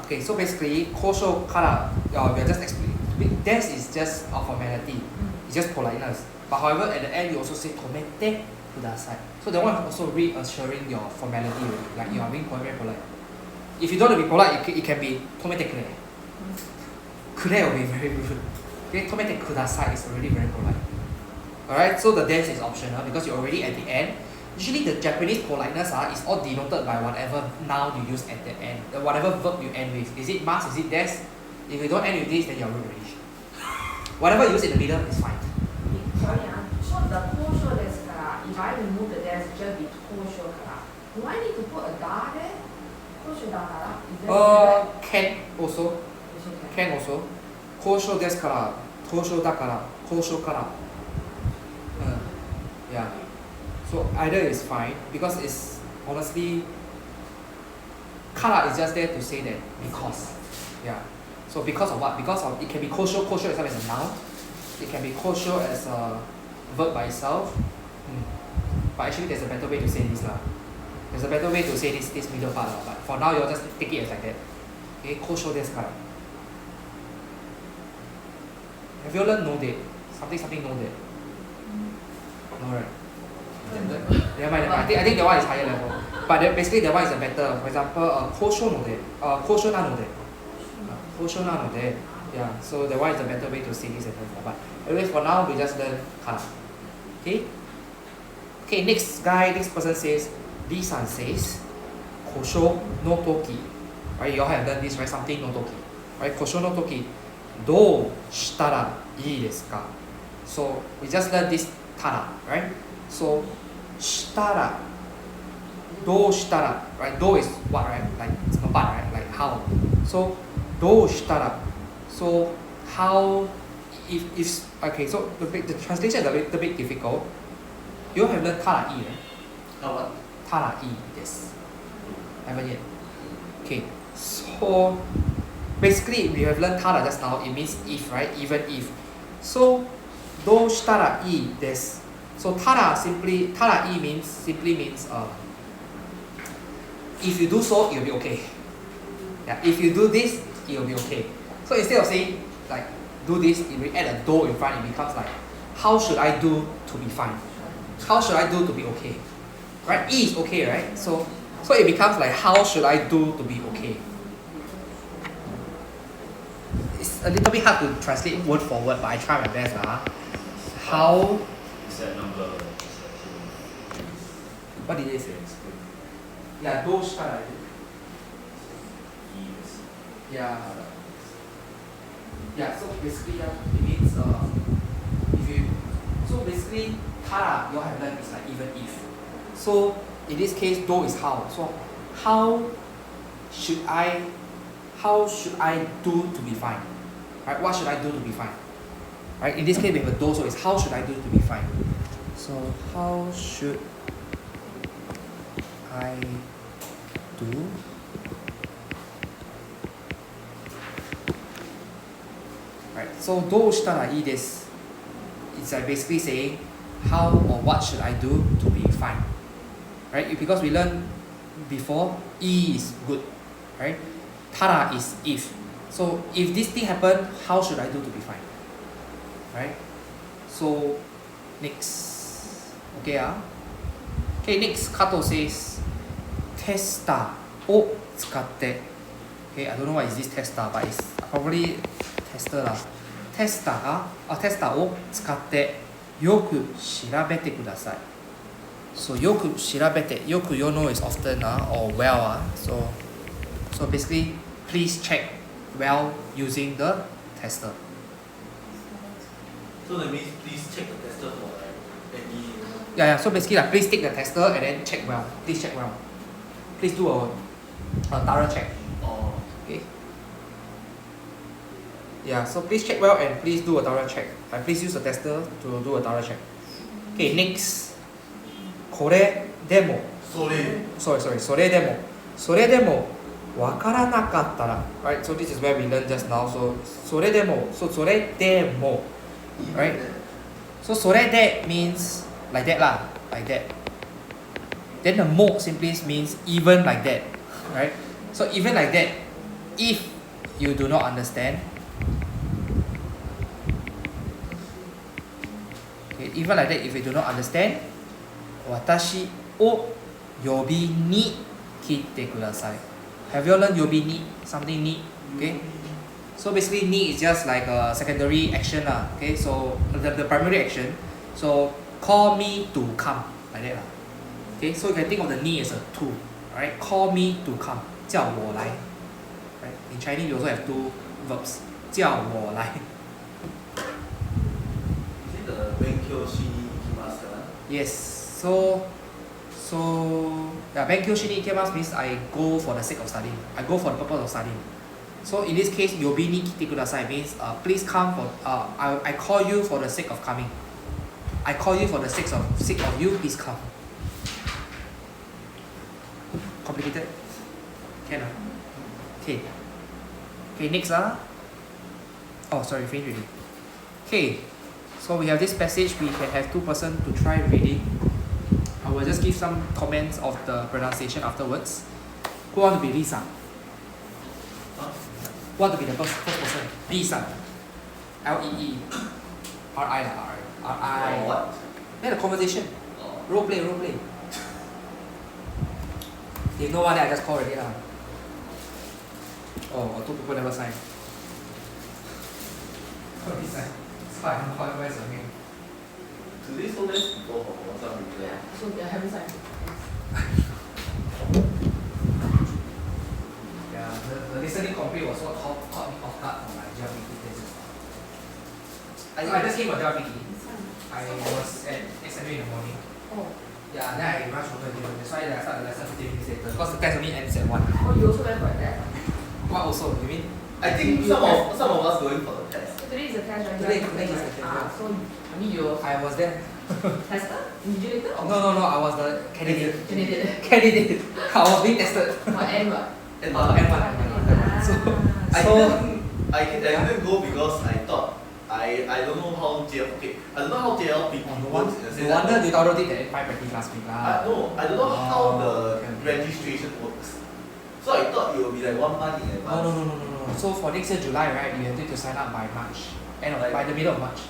Okay, so basically kosho kara, we are just explaining. This is just a formality. It's just politeness. But however, at the end you also say tomete kudasai. So that one is also reassuring your formality already. Like you are being very polite. If you don't want to be polite, it can be tomete kure. Kure will be very rude. Okay, tomete kudasai is already very polite. Alright, so the des is optional because you're already at the end. Usually the Japanese politeness is all denoted by whatever noun you use at the end. Whatever verb you end with. Is it mas, is it des? If you don't end with this, then you're rude already. Whatever you use in the middle is fine. Sorry, so the kosho desu kara, if I remove the des, just be kosho kara. Do I need to put a da there? Kosho da kara? Is that Can also. Can also. Kosho desu kara, kosho da kara, kosho kara. Yeah. So either is fine because it's honestly kara is just there to say that because. Yeah. So because of what? Because of it can be kosho itself as a noun. It can be kosho as a verb by itself. But actually there's a better way to say this lah. There's a better way to say this middle part lah. But for now you'll just take it as like that. Okay, kosho desu kara. Have you learned no date? Something no date? No right? Never mind. I think that one is higher level. But basically that one is a better. For example, kosho no date. Kosho na no date. Kosho na no date. Yeah, so that one is a better way to say this sentence. But anyways, for now we just learn kara. Okay, next person says, Lee-san says, kosho no toki. Right, you all have done this, right? Something no toki. Right, kosho no toki. Do shitara ii desu ka? So we just learned this tara, right? So shitara, do shitara, right? Do is what, right? Like it's a but, right? Like how. So do shitara. So how if okay, so the translation is a little bit difficult. You have learned tara i, right? how what? Tara i desu. Haven't yet. Okay, so basically we have learned tara just now. It means if, right? Even if. So do shitara i desu. So tara i simply means if you do so, it will be okay. Yeah, if you do this, it will be okay. So instead of saying like do this, if we add a do in front, it becomes like how should I do to be fine? How should I do to be okay? Right? E is okay, right? So it becomes like how should I do to be okay? It's a little bit hard to translate word for word, but I try my best lah. How? Is that number? What did they say? Yeah, do shitara. Yeah. Yeah, so basically it means if you so basically tara you all have learned is like even if. So in this case do is how. So how should I do to be fine? Right? What should I do to be fine? Right? In this case we have a do, so it's how should I do to be fine? So how should I do So どうしたらいいです It's like basically saying how or what should I do to be fine, right? Because we learned before, is good, right? Tara is if. So if this thing happen, how should I do to be fine, right? So next, okay Okay, next Kato says tester を使って Okay, I don't know what is this tester, but it's probably tester だ。テスターを使ってよく調べてください。So よく調べて、よく you know is often or well so basically please check well using the tester. So that means please check the tester for like any. Yeah, so basically like please take the tester and then check well. Please check well. Please do a thorough check. Oh. Okay. Yeah, so please check well and please do a thorough check. Please use the tester to do a thorough check. Okay, next. これでも。それ。Sorry. それでもわからなかったら。Right, so this is where we learned just now. So それでも。Right? So それで means like that lah. Like that. Then the も simply means even like that. Right? So even like that, if you do not understand, okay, even like that, if you do not understand, 私を呼びに来てください. Have you learned 呼びに? Something に? Okay? So basically に is just like a secondary action lah. Okay? So the primary action. So call me to come. Like that lah. Okay? So you can think of the に as a to. Alright? Call me to come. 叫我来. Right? In Chinese we also have two verbs. 叫我来. Is it the 勉強しに行きますか? Yes. So yeah, 勉強しに行きます means I go for the sake of studying. I go for the purpose of studying. So in this case, 呼びに来てください means please come for I call you for the sake of coming. I call you for the sake of you, please come. Complicated? Can Okay, next oh sorry, finish already. Okay, so we have this passage, we can have two person to try reading. I will just give some comments of the pronunciation afterwards. Who want to be Lisa? Huh? Who want to be the first person? Lisa. L-E-E. R-I. R-I. Oh, what? Then the conversation. Oh. Role play. If no one, then I just call already lah. Oh, two people never sign. It's fine, where's your name? Today so less people for some reason. Yeah, so they haven't signed. Yeah, the listening complaint was what caught me off guard from my JLPT test. So I just came for JLPT. I was at SMU in the morning. Oh. Yeah, then I rushed over here. That's why I started the lesson 15 minutes later. Because the test only ends at 1. Oh, you also went for that? What also? You mean? I think some of us going for the test. So today is the test, right? Today is the test. So, I mean, you I was there. tester? Invigilator? Or No, I was the candidate. Candidate. I was being tested. For N what? N1. So I didn't go because I thought I don't know how JLPT works in the sense no wonder you downloaded the L25 practice last week lah. No, I don't know how the okay. registration works. So I thought it would be like 1 month in advance. No. So for next year July, right, you have to sign up by March. By the middle of March.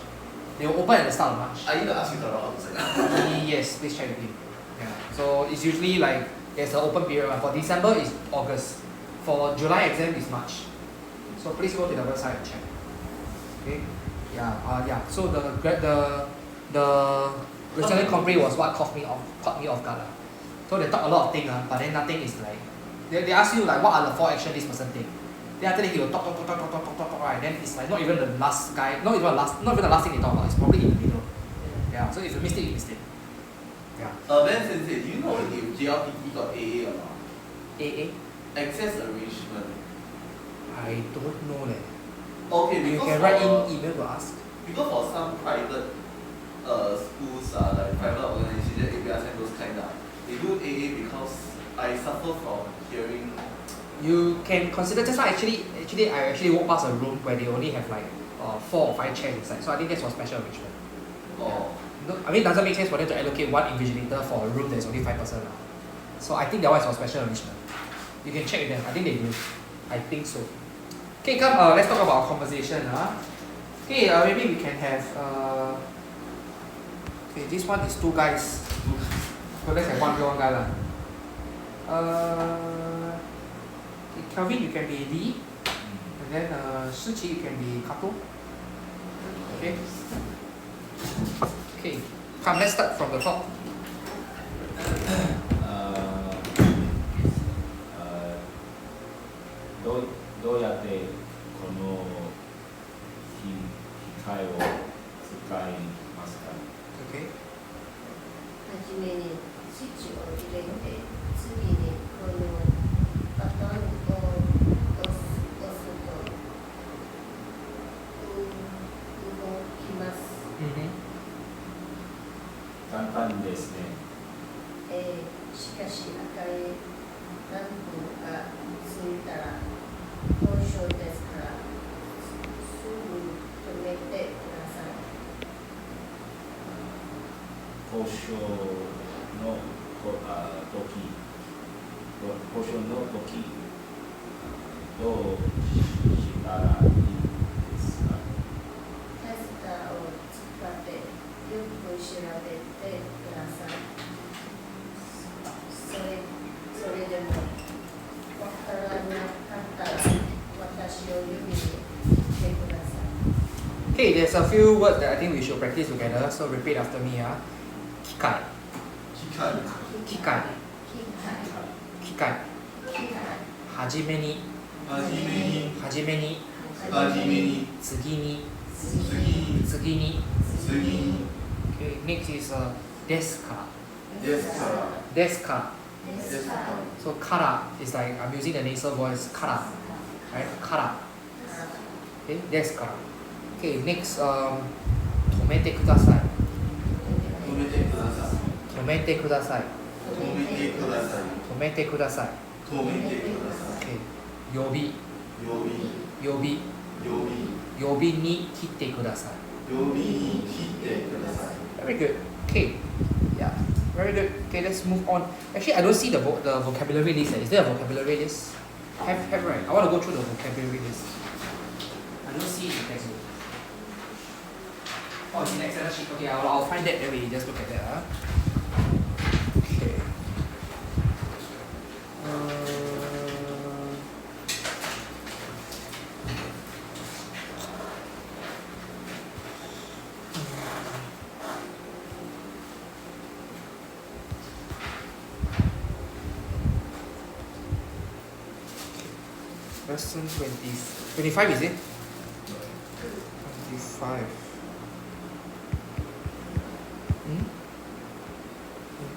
They will open at the start of March. I need to ask you how to sign up. Yes, please check with him. Yeah. So it's usually like there's an open period. For December is August. For July exam is March. So please go to the website and check. Okay. Yeah. So the listening complaint was what caught me off guard. So they talk a lot of things, but then nothing is like they ask you like what are the 4 actions this person take. Then after that he will talk, right? Then it's like not even the last guy, not even the last thing they talk about. It's probably in the middle. Yeah. So if you missed it, you missed it. Yeah. Then Sensei, do you know if JLPT got AA or not? AA? Access arrangement. I don't know leh. Okay, You because can write in email to ask. Because for some private schools, like private organizations, APRs and those kind, they do AA because I suffer from hearing. You can consider just now actually I walked past a room where they only have like 4 or 5 chairs inside. So I think that's for special arrangement. Oh. No, I mean, it doesn't make sense for them to allocate one invigilator for a room that's only 5 person. So I think that one is for special arrangement. You can check with them. I think they do. I think so. Okay, come. Let's talk about our conversation. Okay, maybe we can have. Okay, this one is 2 guys. So let's have 1 girl, 1 guy lah. Okay, Kelvin, you can be Lee, and then Shiqi, you can be couple. Okay. Okay, come. Let's start from the top. Doうやってこの機械を使いますか？ Okay. はじめにスイッチを入れて、次にこのボタンを押すと動きます。簡単ですね。しかし赤いランプがついたら交渉ですからすぐ止めてください。交渉の時どうしたらいいですか？テスターを使ってよく調べてください。それでもわからなかったら私を読みに来てください。 Okay, there's a few words that I think we should practice together. So repeat after me. Kikai. 機械。機械。機械。はじめに。はじめに。はじめに。はじめに。次に。次に。次に。次に。 Okay, next is ですか。ですから。ですか。ですから。 So kara is like I'm using the nasal voice kara, right? Kara. Okay, ですから。Okay, next 止めてください。止めてください。止めてください。止めてください。止めてください。止めてください。 Okay, 呼び。呼び。呼び。呼び。呼びに来てください。呼びに来てください。 Very good. Okay. Yeah. Very good. Okay, let's move on. Actually, I don't see the vocabulary list. Is there a vocabulary list? Have right. I want to go through the vocabulary list. I don't see it in the textbook. Oh, it's in the Excel sheet. Okay, I'll find that. Then we just look at that. Okay. Lesson 25 is it? 25.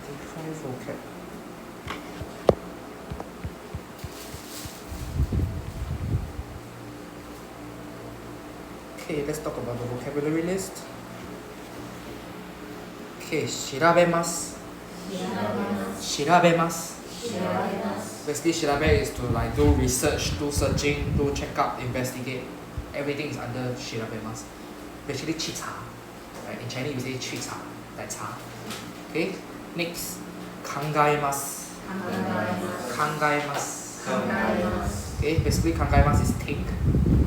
25 vocab. Okay, let's talk about the vocabulary list. Okay, 調べます。調べます。Basically, 調べ is to like do research, do searching, do check up, investigate. Everything is under 調べます. Basically, 去查. Right? In Chinese, we say 去查, like 查. Okay. Next, 考えます. 考えます. Okay. Basically, 考えます is think,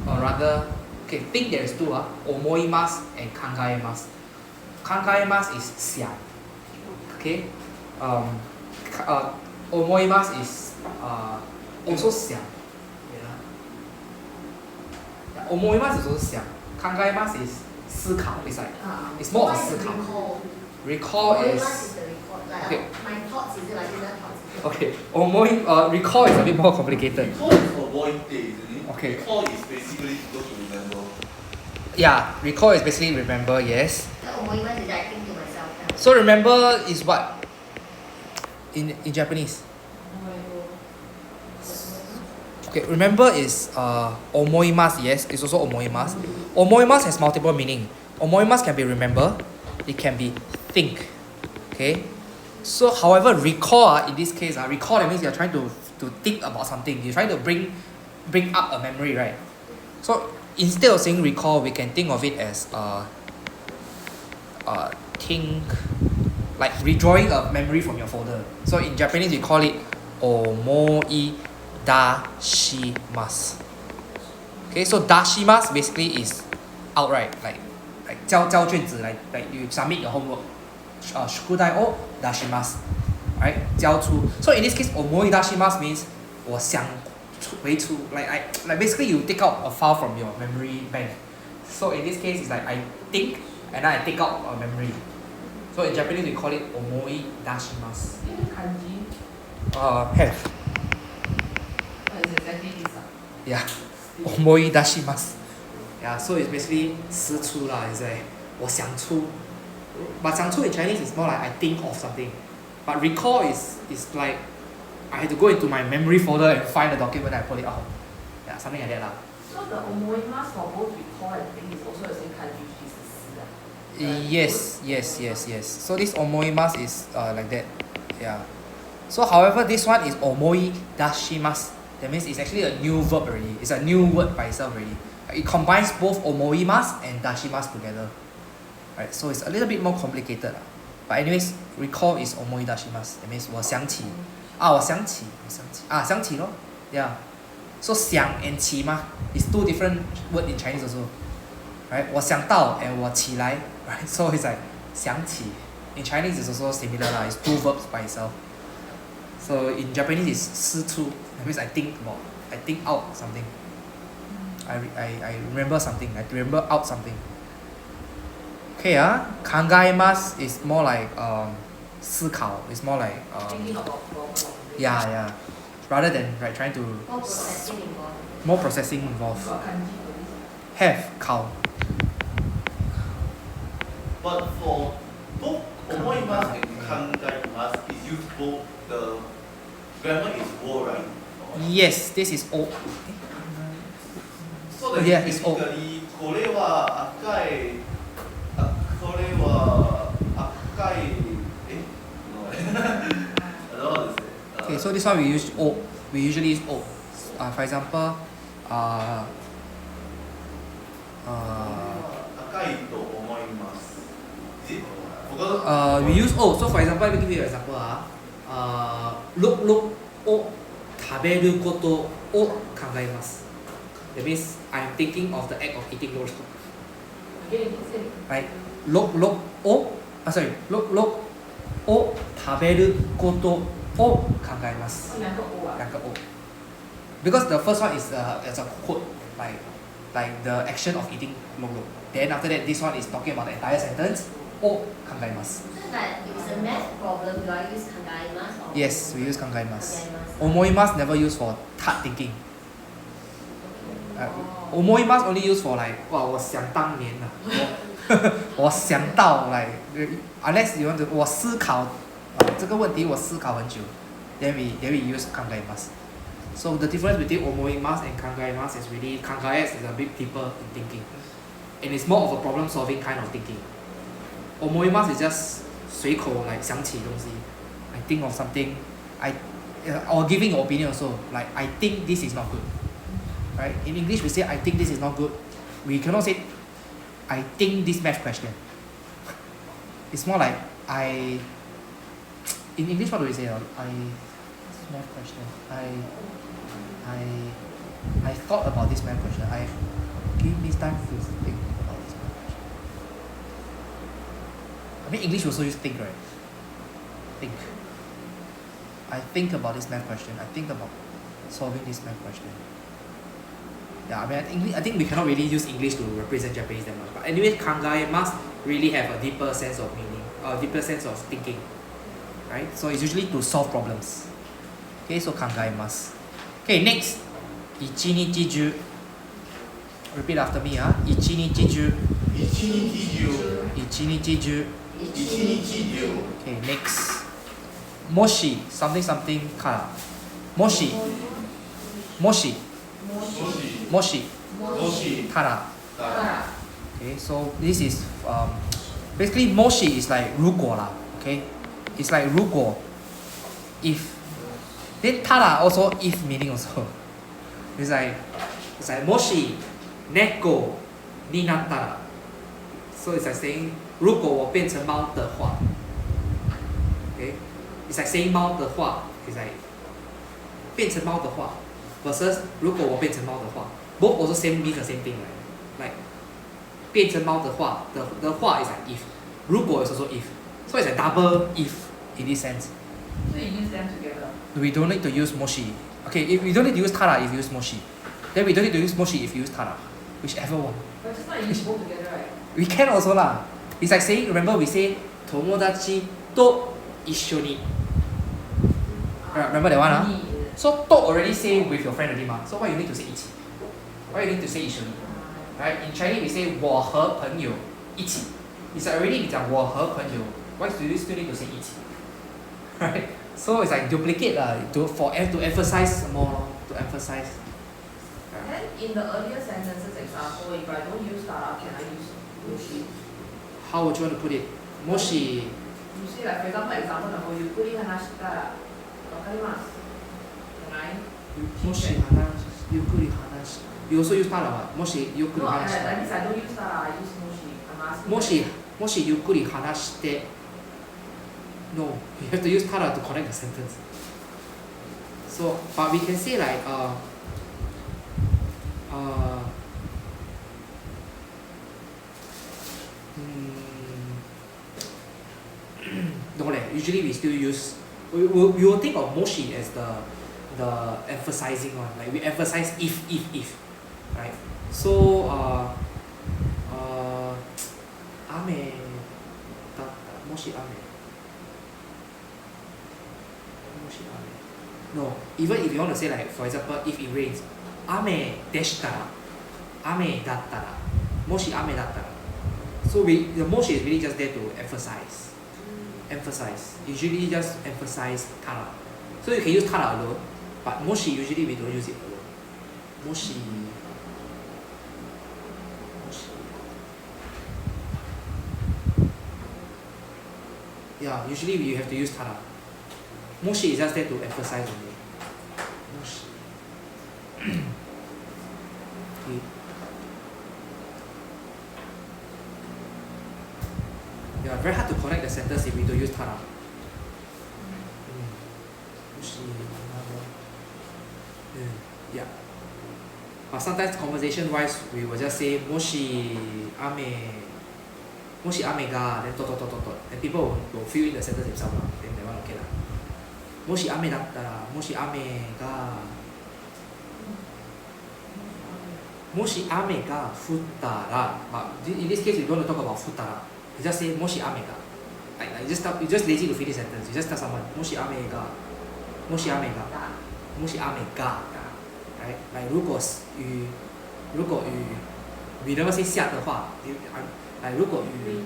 or rather, okay, think there is two. 思います and 考えます. 考えます is 想. Okay. 思います is also 想. Yeah. 思います is also 想. 考えます is 思考. It's like it's more of a 思考. Recall is okay. My thoughts is like inner thoughts. Okay. Recall is a bit more complicated. Recall is avoid day, isn't it? Okay. Recall is basically go to remember. Yeah. Recall is basically remember. Yes. Is I think to myself. So remember is what in Japanese? Okay, remember is omoimasu, yes, it's also omoimasu. Omoimasu has multiple meaning. Omoimasu can be remember, it can be think. Okay? So however, recall in this case, recall that means you're trying to think about something. You're trying to bring up a memory, right? So instead of saying recall, we can think of it as think, like redrawing a memory from your folder. So in Japanese we call it omoidashimasu. Okay, so dashimasu basically is outright, like 交卷子, like you submit your homework. 宿題を出します, right? 交出. So in this case, 思い出します means 我想回出, like basically you take out a file from your memory bank. So in this case, it's like I think and then I take out a memory. So in Japanese we call it 思い出します. Kanji. Have. It's exactly this. Yeah. 思い出します. Yeah, so it's basically 思出 lah. It's like 我想出. But 想出 in Chinese is more like I think of something. But recall is like I had to go into my memory folder and find the document and I pull it out. Yeah, something like that lah. So the omoimasu for both recall and think is also the same kanji, which is the Yes. So this omoimasu is like that. Yeah. So however, this one is omoidashimasu. That means it's actually a new verb already. It's a new word by itself already. It combines both omoimasu and dashimasu together. Right, so it's a little bit more complicated. But anyways, recall is omoidashimasu. That means 我想起. 我想起. 想起咯. Yeah. So 想 and 起 嘛 is two different words in Chinese also. Right? 我想到 and 我起来. Right? So it's like 想起. In Chinese it's also similar lah. It's two verbs by itself. So in Japanese it's 思出. That means I think out something. I remember something. I remember out something. Okay, kangaemasu is more like 思考. It's more like thinking about problem. yeah. Rather than trying to more processing involved. more processing involved. Got kanji for this. Have 考. But for both omoimasu and kangaimasu, is used both. The grammar is o, right? Yes, this is o. So that Yeah, it's o. basically これは赤い これは赤い no. I don't know what to say. Okay, so this one we use o. We usually use o. For example, 赤いと思います. Is it? we use o. So for example, let me give you an example. Look を食べることを考えます. That means I'm thinking of the act of eating look. Again, Right? Look を look を食べることを考えます. 两个 o 两个 o. Because the first one is as a quote, like the action of eating look. Then after that, this one is talking about the entire sentence. を考えます. So that if it's a math problem, do I use kangaimasu or? Yes, we use 考えます. 思います never use for hard thinking. 思います only use for like 我想当年我想到 like unless you want to 我思考这个问题我思考很久 then we use 考えます. So the difference between 思います and 考えます is really 考え is a bit deeper in thinking and it's more of a problem solving kind of thinking. 思います is just 随口 like 想起东西 I think of something or giving an opinion also, like I think this is not good. Right? In English we say I think this is not good. We cannot say I think this math question. It's more like in English what do we say? This math question. I thought about this math question. Give me time to think about this math question. I mean English also use think, right? Think. I think about this math question. I think about solving this math question. Yeah, I mean, I think we cannot really use English to represent Japanese that much. But anyway, kangai must really have a deeper sense of meaning, a deeper sense of thinking, right? So it's usually to solve problems. Okay, so kangai must. Okay, next, 一日中. Repeat after me, 一日中. 一日中. Okay, next. もし something something からもしたら okay, so this is basically もし is like 如果啦 okay, it's like 如果 if then たら also if meaning also it's like もし neko ni nattara. So it's like saying 如果我变成猫的话 okay, it's like saying 猫的话 it's like 变成猫的话 versus 如果我变成猫的话 both also same means the same thing, right? Like 变成猫的话 the 话 is like if 如果 is also if, so it's a double if in this sense. So you use them together. We don't need to use moshi. Okay, if we don't need to use tara if you use moshi, then we don't need to use moshi if you use tara, whichever one. But just not use both together, right? We can also lah. It's like saying, remember we say 友達と一緒に. Remember that one, huh? Ni. So と already say with your friend already ma. So why you need to say 一起? Why you need to say 一緒に? Right? In Chinese we say 我和朋友一起. It's like already 你讲我和朋友. Why do you still need to say 一起? Right? So it's like duplicate lah, to emphasize more, to emphasize. Then in the earlier sentences example, if I don't use tara, can I use moshi? How would you want to put it? Moshi. You see, like for example number, you put it hanashitara. Wakarimasu. Can I? Moshi hanashi, yukuri hanashi. You also use tara, what? Moshi yukuri No, hanashi. that means I don't use tara, I use moshi. I'm asking. Moshi yukuri hanashite. No, you have to use tara to connect the sentence. So, but we can say like no leh, usually we still use we will think of moshi as the emphasizing one, like we emphasize if, right? So ame moshi ame. No, even if you want to say like, for example, if it rains, ame deshitara, ame dattara, moshi ame dattara. So the moshi is really just there to emphasize. Emphasize. Usually just emphasize tara. So you can use tara alone, but moshi usually we don't use it alone. Moshi. Yeah, usually we have to use tara. Moshi is just there to emphasize only. Moshi. Okay. Yeah, very hard to connect the sentence if we don't use tara. Moshi. Yeah. But sometimes conversation wise we will just say moshi ame ga, then dot. And people will fill in the sentence themselves. Then that one okay lah. もし雨だったら、もし雨が降ったら、in this case you don't want to talk about 降ったら, you just say もし雨が, like you just lazy to finish sentence, you just tell someone もし雨が, right? Like 如果雨 we never say 下的话, like 如果雨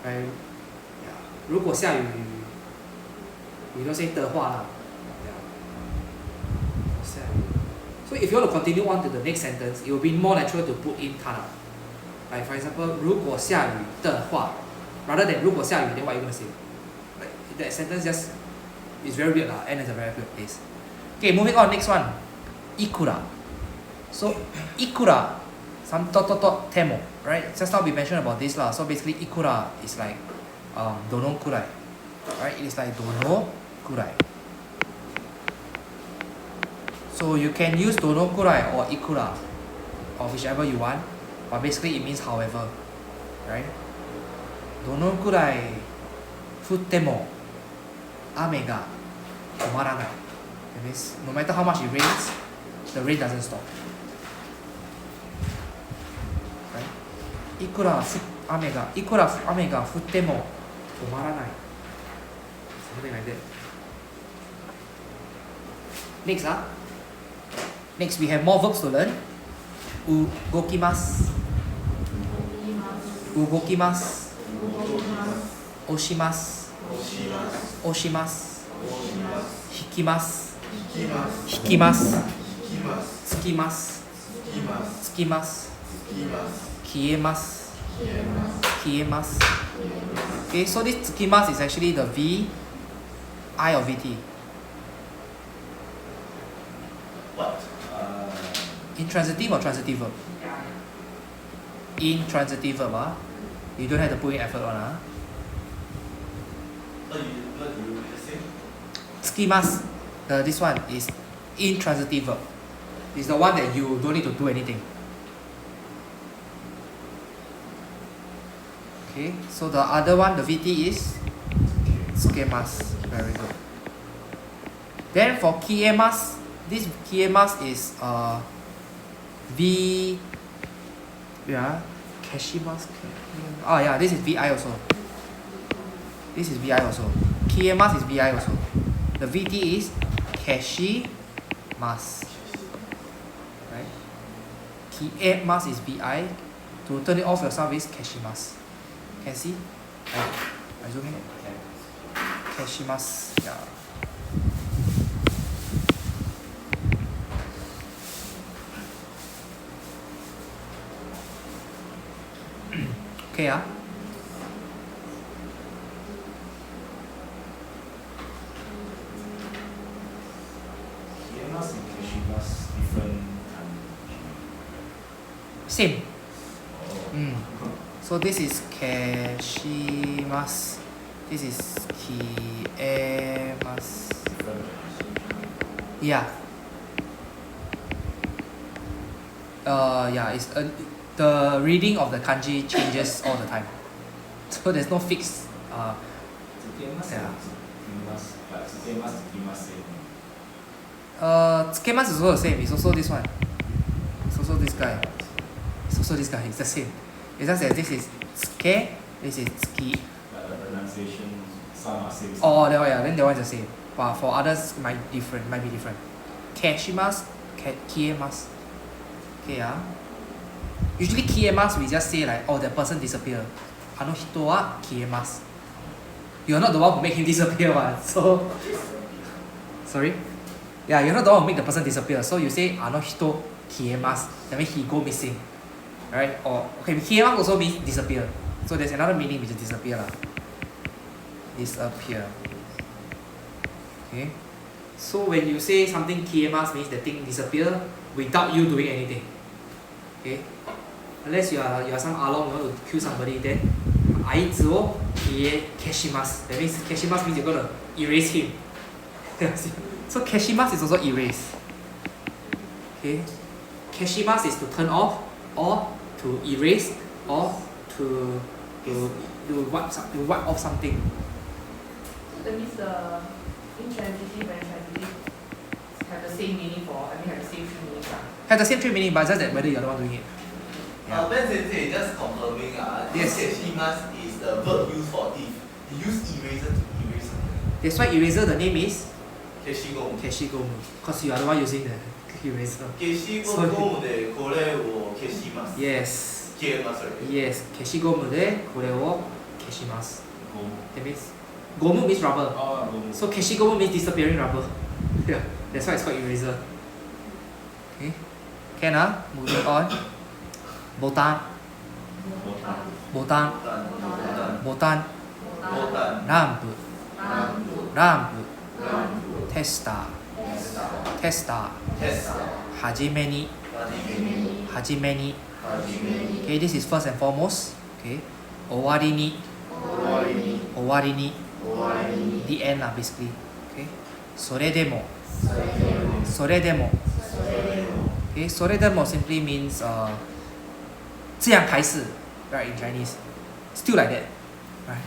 right? Yeah, 如果下雨 we don't say 的话啦. Yeah. So if you want to continue on to the next sentence, it will be more natural to put in tara. Like for example, 如果下雨的话, rather than 如果下雨, then what are you going to say? Like that sentence just is very weird lah, and it's a very weird place. Okay, moving on, next one. Ikura. So ikura, some temo, right? Just now we mentioned about this lah. So basically ikura is like dono kurai. Right? It is like dono kurai. So you can use dono kurai or ikura, or whichever you want, but basically it means however, right? Dono kurai futte mo ame ga tomaranai. That means no matter how much it rains, the rain doesn't stop. Right? Ikura ame ga futte mo tomaranai. Something like that. Next we have more verbs to learn. Ugokimasu, oshimasu, hikimasu, tsukimasu, kiemasu. Okay, so this tsukimasu is actually the V, I or VT. What? Intransitive or transitive verb? intransitive verb. You don't have to put in effort on. What do you just say? Tsukimasu. This one is intransitive verb. It's the one that you don't need to do anything. Okay, so the other one, the VT is tsukemasu. Very good. Then for kiemasu, this kiemasu is V. Yeah, kashimasu. Oh yeah, this is VI also. This is VI also. Kiemasu is VI also. The VT is kashimasu. Right? Kiemasu is VI. To turn it off yourself is kashimasu. Can see? I zoom in. Kashimasu. Yeah. Okay, Kiemasu and kashimasu different Same. Oh. So this is kashimasu. This is kiemasu. Different. Yeah. Yeah, it's the reading of the kanji changes all the time. So there's no fixed. Tsukemasu Yeah. and tsukemasu, but tsukemasu, tsukimasu same. Tsukemasu is also the same. It's also this one. It's also this guy. It's also this guy. It's the same. It's just that this is tsuke, this is tsuki. But the pronunciation, some are same. Oh, that one, yeah. Then that one is the same. But for others, might be different. Kashimasu, kiemasu. Okay, usually kiemasu, we just say like, oh, that person disappear. Ano hito wa kiemasu. You're not the one who make him disappear, one. So, sorry? Yeah, you're not the one who make the person disappear. So you say ano hito kiemasu. That means he go missing. Right? Or, okay, kiemasu also means disappear. So there's another meaning which is disappear. Disappear. Okay? So when you say something kiemasu means the thing disappear without you doing anything. Okay? Unless you are some along, you want to kill somebody, then aizu wo kashimasu. That means kashimasu means you're gonna erase him. So kashimasu is also erase. Okay? Kashimasu is to turn off, or to erase, or to wipe off something. So that means the intransitive and transitive have the same meaning have the same three meanings. Have the same three meaning, but just that whether you're the one doing it. Yeah. Ben Sensei, just confirming, Yes. this kashimasu is the verb used for if. He used eraser to erase something. That's why eraser, the name is Keshigomu. Keshigomu. Because you are the one using the eraser. Keshigomu de kore wo keshimasu. Yes. Kiemasu. Yes. Keshigomu de kore wo keshimasu. Gomu. That means gomu means rubber. Oh, gomu. So keshigomu means disappearing rubber. Yeah. That's why it's called eraser. Okay. Can moving on. Botan. Botan. Botan. Ramp. Ramp. Tester. Tester. Hajime ni. Hajime ni. Okay, this is first and foremost. Okay. Owari ni. Owari ni. The end basically. Okay. Soredemo. Soredemo. Okay, soredemo simply means 这样还是 right in Chinese. Still like that. Right.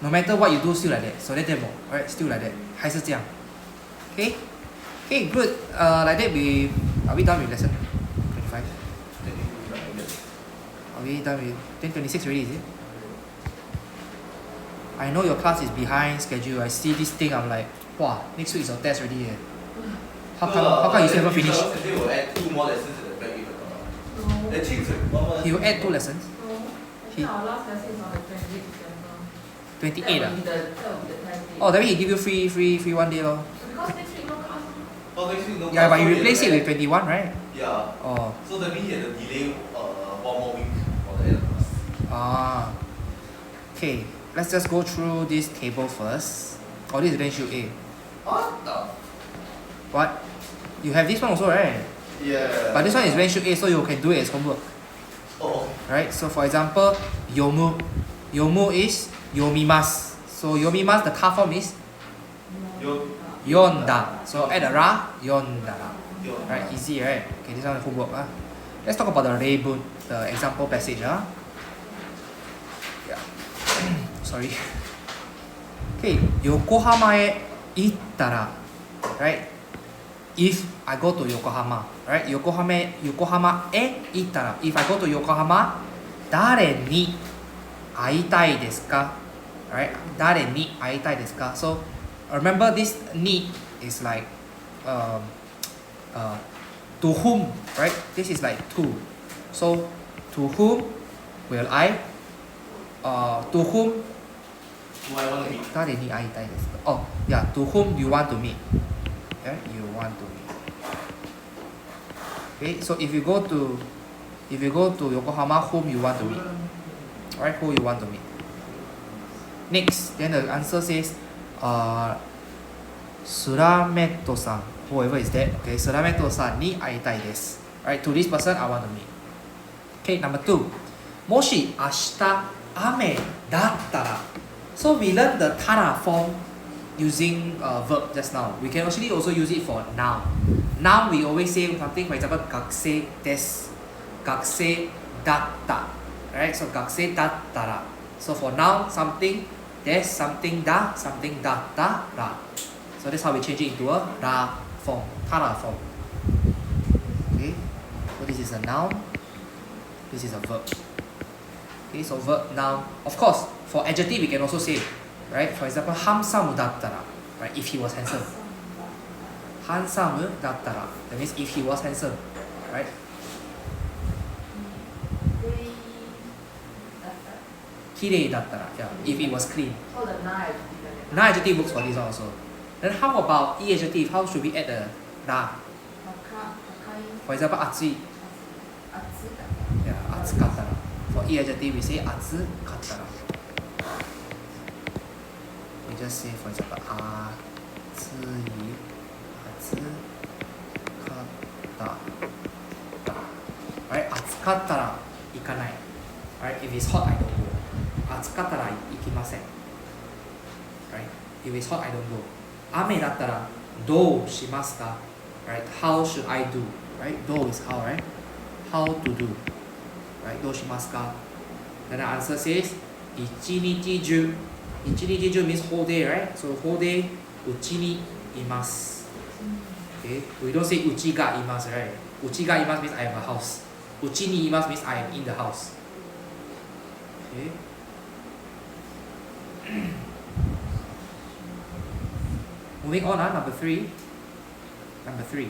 No matter what you do, still like that. Soredemo. Right, still like that. 还是这样. Okay. Okay, good. Like that are we done with lesson 25? Are we done with 26 already, is it? I know your class is behind schedule. I see this thing, I'm like, wow, next week is your test already. How come you still haven't finished? Sensei will add 2 more lessons at the back if No. Actually, sorry, 1 more lesson. He will add 2 lessons. No. I think our last lesson is on the 28th December. 28 That will be the test day. Oh, that means he give you free 1 day lor. Because next week no class. Oh, next week no Yeah, class, but you so he replace has it to with 21, right? Yeah. Oh. So that means he had to delay 1 more week for the end of class. Okay, let's just go through this table first. Oh, this is bench sheet A. What the? What? You have this one also, right? Yeah. But this one is bench sheet A, so you can do it as homework. Oh. right? So for example, yomu. Yomu is yomimasu. So yomimasu, the ka form is yonda. So add a ra, yondara. Right, easy, right? Okay, this one is homework. Let's talk about the reibun, the example passage. Yeah. Sorry. Okay, Yokohama e ittara. Right? If I go to Yokohama, right? Yokohama e ittara. If I go to Yokohama, dare ni aitai desu ka? Right? Dare ni aitai desu ka? So remember this ni is like to whom, right? This is like to. So to whom will I? To whom? Who I want to meet. Dare ni aitai desu ka? Oh, yeah. To whom you want to meet? Yeah, you want to meet. Okay, so if you go to Yokohama, whom you want to meet? Alright, who you want to meet? Next, then the answer says, Surameto-san, whoever is that. Okay, Surameto-san ni aitai desu. Alright, to this person I want to meet. Okay, number 2. Moshi ashita ame dattara. So we learned the tara form using verb just now. We can actually also use it for noun. Noun we always say something, for example, gakusei desu, gakusei datta. Right? So gakusei dattara. So for noun, something des, something da, something datta, ra. So that's how we change it into a ra form, tara form. Okay. So this is a noun. This is a verb. Okay. So verb, noun. Of course, for adjective we can also say, right? For example, handsome dattara, right? If he was handsome. Handsome dattara. That means if he was handsome, right? Kirei dattara. Yeah. If it was clean. Oh, the knife. Na adjective works for this one also. Then how about e adjective? How should we add the ra? For example, atsui. Yeah, atsukattara. For e adjective we say atsukattara. We just say, for example, atsui, atsukatta. Right? Atsukattara ikanai. Right? If it's hot, I don't go. Atsukattara ikimasen. Right? If it's hot, I don't go. Ame dattara dou shimasu ka? Right? How should I do? Right? Dou is how, right? How to do. Right? Dou shimasu ka? Then the answer says ichinichi ju. Ichinichi ju means whole day, right? So whole day uchi ni imasu. Okay? We don't say uchi ga imasu, right? Uchi ga imasu means I have a house. Uchi ni imasu means I am in the house. Okay? Moving on, number 3. Number 3.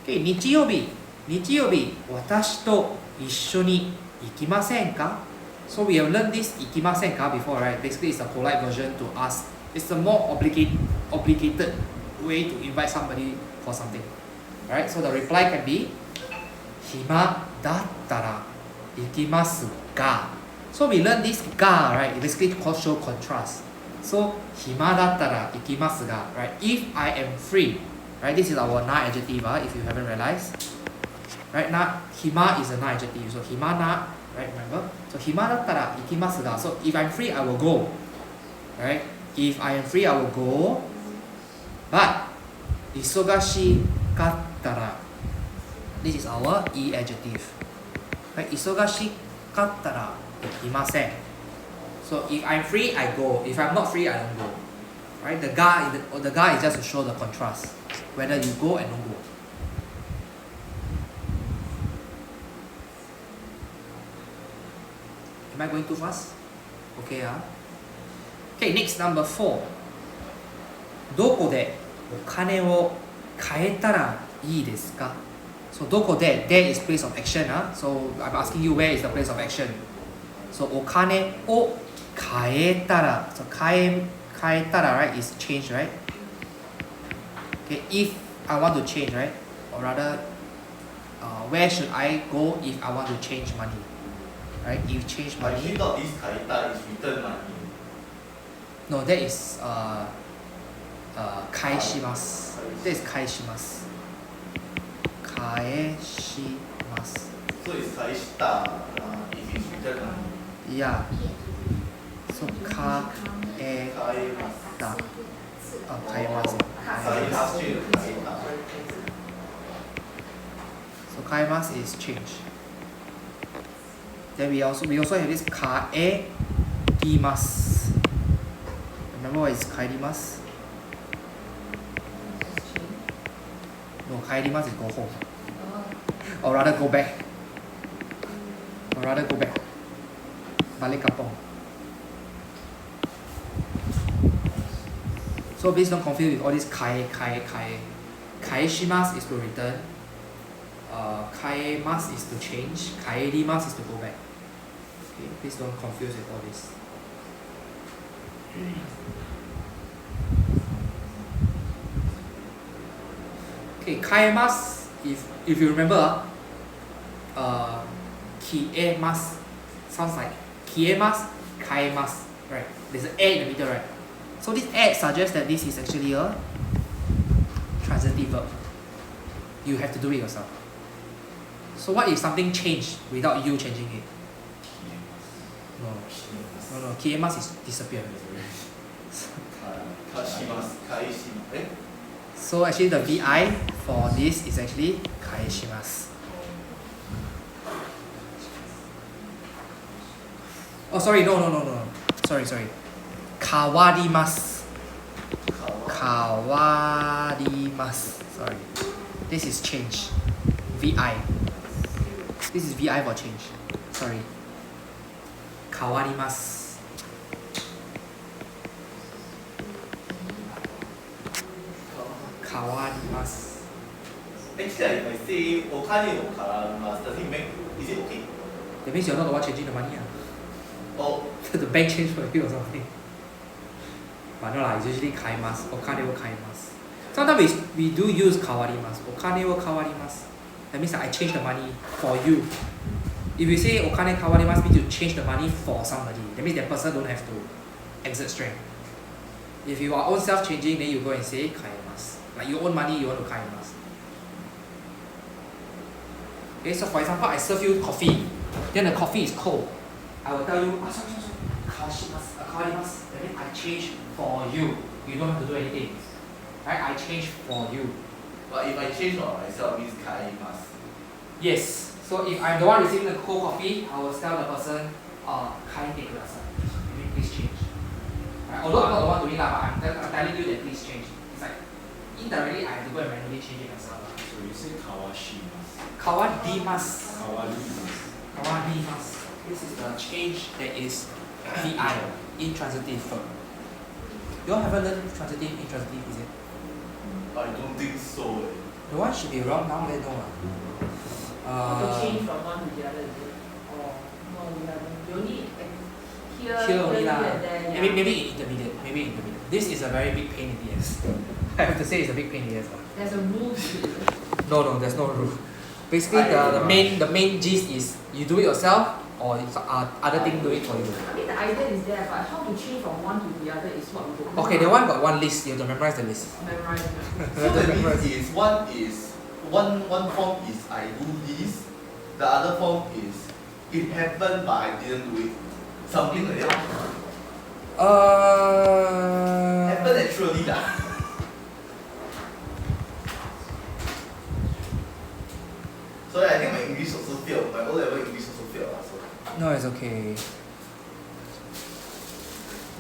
Okay, 日曜日、私と一緒に行きませんか? So we have learned this 行きませんか before, right? Basically, it's a polite version to ask. It's a more obligated way to invite somebody for something. Alright, so the reply can be 暇だったら行きますが. So we learned this が, right? It basically show contrast. So 暇だったら行きますが, right? If I am free, right? This is our na adjective, if you haven't realized. Right? Na, 暇 is a na adjective. So 暇な, right? Remember? So 暇だったら行きますが. So if I'm free, I will go. Right? If I am free, I will go. But 忙しかったら, this is our e adjective. Right? 忙しかったら行きません. So if I'm free, I go. If I'm not free, I don't go. Right? The ga is just to show the contrast, whether you go and don't go. Am I going too fast? Okay, Okay, next, number 4. どこでお金を変えたらいいですか? So どこで there is place of action. So I'm asking you, where is the place of action? So お金を変えたら. So 変えたら, right, is change, right? Okay, if I want to change, right? Or rather, where should I go if I want to change money? Right? If you change I money. actually thought this 変えた is return money. No, that is 返します. That is 返します. 返します. So it's 返した if it's written. Yeah. So ka e da. Kaimasu. So kaimasu is change. Then we also have this ka e dimasu. Remember what is kaedimasu? No, kaedimasu is go home. Or rather go back. Balik kampung. So please don't confuse with all this kai. Kaeshimasu is to return. Kaemasu is to change. Kaedimasu is to go back. Okay, please don't confuse with all this. Okay, kaemasu, if you remember, kiemasu sounds like kiemasu, kaemasu, right? There's an a in the middle, right? So this a suggests that this is actually a transitive verb. You have to do it yourself. So what if something changed without you changing it? No. Kiemasu is disappear. So actually the VI for this is actually kaeshimasu. Oh sorry, no. Sorry. Kawarimasu. Sorry. This is change. VI. This is VI for change. Sorry. Kawarimasu. Actually, if I say okane no kawarimasu, does it make, is it okay? That means you're not the one changing the money. Oh, The bank changed for you or something. But no it's usually kaimasu. Okane wo kaimasu. Sometimes we do use kawarimasu. Okane wo kawarimasu. That means that I change the money for you. If you say okane kawarimasu means you change the money for somebody. That means that person don't have to exert strength. If you are own self changing, then you go and say kaimasu. Like your own money, you want to kaimasu. Okay, so for example, I serve you coffee. Then the coffee is cold. I will tell you, sorry. Kawarimasu. That means I change for you. You don't have to do anything. Right? I change for you. but if I change for myself, means kaimasu. Yes. So if I'm the one receiving the cold coffee, I will tell the person, kaite kudasai. I mean, please change. Right? Although I'm not the one doing that, but I'm telling you that please change. It's like indirectly I have to go and manually change it myself. So you say kawashimasu. Kawadimasu. Kawadimasu. This is the change that is VI, intransitive verb. You all haven't learned transitive, intransitive, is it? I don't think so. The one should be wrong now, let know. To change from one to the other, is it? Or no, we haven't. You only here only lah. and there. Yeah. Maybe intermediate. This is a very big pain in the ass. I have to say it's a big pain in the ass. There's a rule to it. No, there's no rule. Basically, the main gist is you do it yourself or it's other thing do it for you. I mean, the idea is there, but how to change from one to the other is what we don't know. Okay, the one got one list. You have to memorize the list. Memorize. So that means one form is I do this, the other form is it happened but I didn't do it. Something like that. Happen naturally lah. Sorry, I think my English also failed. My O-level English also failed. So. No, it's okay.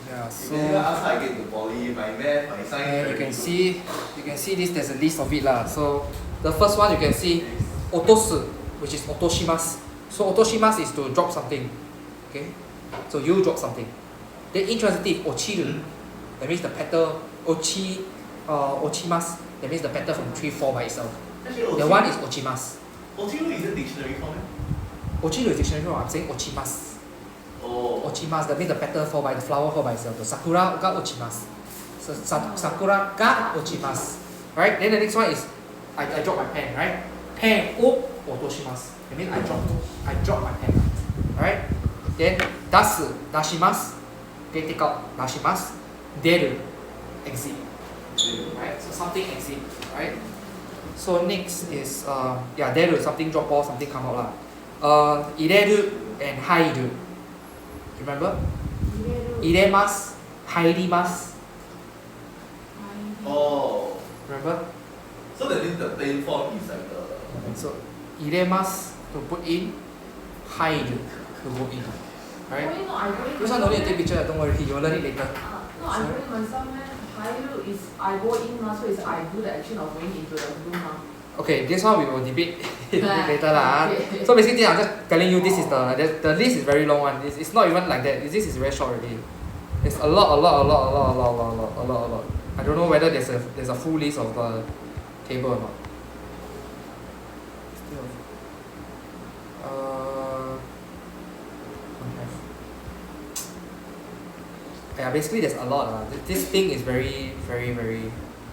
Yeah, If anyone asks how I get to poly, my math, my science. and you can see this. There's a list of it lah. So the first one you can see, otosu, which is otoshimasu. So otoshimasu is to drop something. Okay, so you drop something. Then intransitive ochiru, that means the petal ochimasu. That means the petal from 3-4 by itself. Actually, The one is ochimasu. Ochiru is a dictionary form. Ochiru is dictionary form. I'm saying ochimasu. Oh. Ochimasu, that means the petal fall by the flower fall by itself. The sakura ga ochimasu. So sakura ga ochimasu. Right? Then the next one is I drop my pen, right? Pen o otoshimasu. That means I drop my pen. Right? Then dasu, dashimasu. Okay, take out dashimasu. Deru, exit. Right? So something exit, right? So next is deru, something drop off, something come out lah. ireru and hairu. Remember? Iremasu, hairimasu. Oh. Remember? So that means the plain form is like the. So iremasu to put in, hairu to go in. Right? Oh, no, I don't This one don't need to take picture, don't worry, you'll learn it later. No, I'm doing myself, man. Hairu is I go in, so is I do the action of going into the room. Okay, this one we will debate later lah. Okay. So basically, I'm just telling you this is the list is very long one. It's not even like that. This is very short already. There's a lot. I don't know whether there's a full list of the table or not. Yeah, basically there's a lot. This thing is very.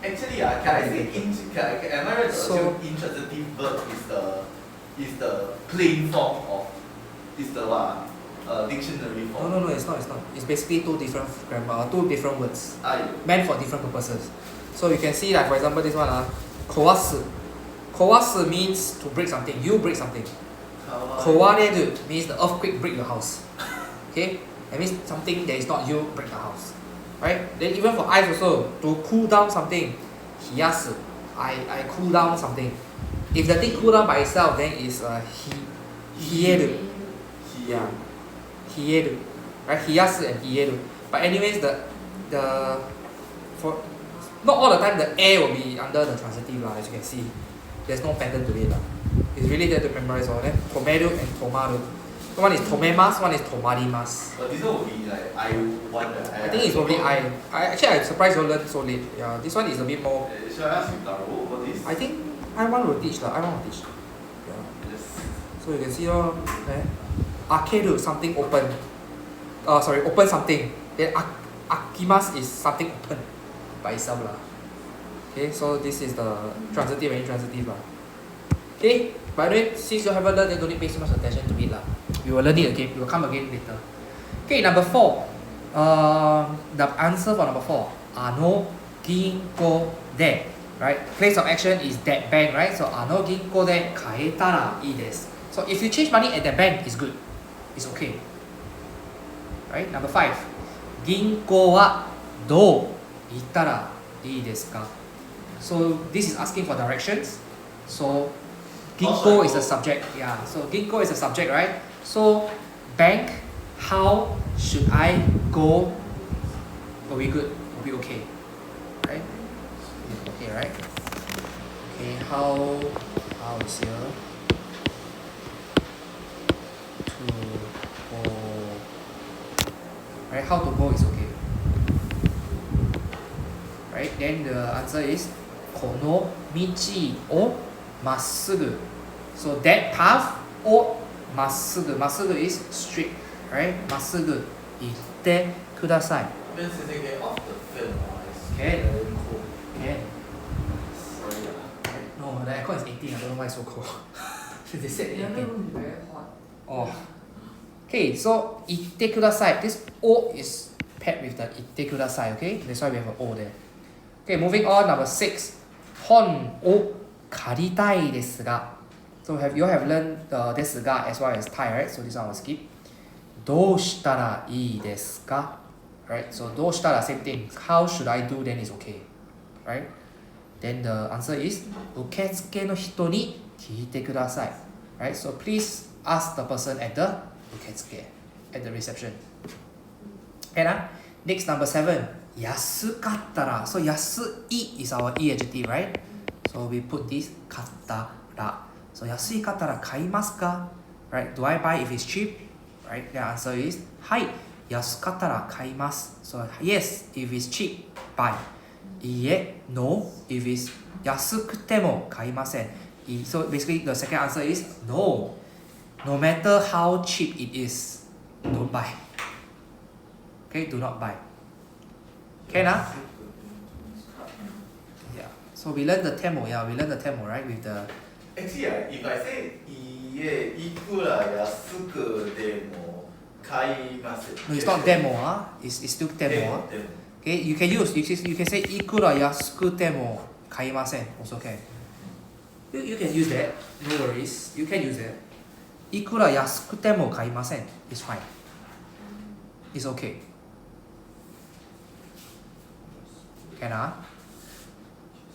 Actually, can I say am I right to assume intransitive verb is the plain form of dictionary form? No, it's not. It's basically two different grammar, two different words meant for different purposes. So you can see, like for example, this one, kowasu. Kowasu means to break something. You break something. Kawareru means the earthquake break your house. Okay, that means something that is not you break the house. Right? Then even for ice also, to cool down something, hiyasu. I cool down something. If the thing cool down by itself, then it's hieru. Yeah, hieru. Right? Hiyasu and hieru. But anyways, for not all the time the air will be under the transitive lah, as you can see. There's no pattern to it lah. It's really there to memorize all. Then tomeru and tomaru. One is tomemasu, one is tomarimasu. But this one will be like I think it's probably I'm surprised you learn so late. Yeah, this one is a bit more. Should I ask you Taro for this? I think I1 will teach lah. I1 will teach. Yeah. Yes. So you can see akeru, something open. Open something. Then akimasu is something open by itself lah. Okay, so this is the transitive and intransitive lah. Okay, by the way, since you haven't learned, then don't need pay so much attention to it lah. We will learn it again. We will come again later. Okay, number 4. The answer for number 4. Ano ginko de. Right? Place of action is that bank, right? So ano ginko de kaetara ii desu. So if you change money at that bank, it's good. It's okay. Right? Number 5. Ginko wa do itara ii desu ka? So this is asking for directions. So ginko is the subject. Yeah. So ginko is the subject, right? So bank, how should I go? Will be good. Will be okay. Right? Okay, right? Okay, how is here? To go. Right? How to go is okay. Right? Then the answer is kono michi o masugu. So that path o masugu. Masugu is straight, right? Masugu itte kudasai. Then Sensei get off the film. Can. Can. Sorry. No, the aircon is 18. I don't know why it's so cold. They said 18. Very hot. Oh. Okay, so itte kudasai. This o is paired with the itte kudasai. Okay, that's why we have an o there. Okay, moving on. Number 6. Hon o karitai desu ga. So you have learned desu ga as well as tai, right? So this one will skip. Do shitara ii desu ka? Right? So do shitara, same thing. How should I do? Then it's okay, right? Then the answer is uketsuke no hito ni kiite kudasai. Right? So please ask the person at the uketsuke, at the reception. And next, number 7. Yasukattara. So yasui is our e adjective, right? So we put this kattara. So yasui kattara kaimasu ka? Right? Do I buy if it's cheap? Right? The answer is hai. Yasukattara kaimasu. So yes, if it's cheap, buy. Iie, no, if it's yasukute mo kaimasen. So basically the second answer is no. No matter how cheap it is, don't buy. Okay, do not buy. Can ah? Yeah. So we learned the temo, right? With the Actually, if I say iie ikura yasuku demo kaimasu. no, it's not demo, it's still temo. Okay, you can say ikura yasuku temo kaimasen also can. You can use that, no worries. You can use that. いくら安くても買いません。It's fine. It's okay. Can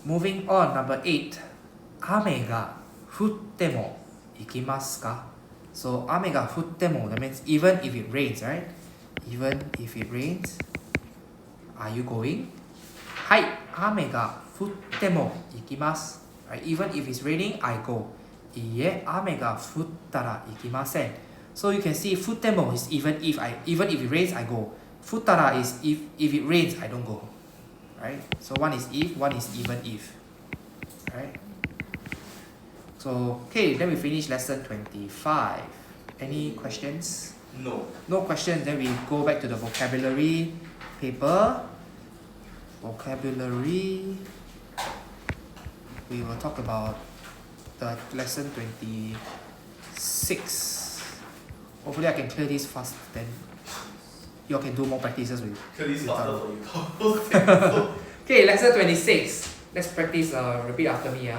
Moving on, number 8. 雨が降っても行きますか? So 雨が降っても that means even if it rains, right? Even if it rains, are you going? はい、雨が降っても行きます。Right? Even if it's raining, I go. いいえ、雨が降ったら行きません。So you can see 降っても is even if it rains, I go. 降ったら is if it rains, I don't go. Right? So one is if, one is even if. Right? So, okay, then we finish lesson 25. Any questions? No. No questions, then we go back to the vocabulary paper. Vocabulary. We will talk about the lesson 26. Hopefully I can clear this fast, then you all can do more practices with. Clear this faster for you. Okay, lesson 26. Let's practice, repeat after me.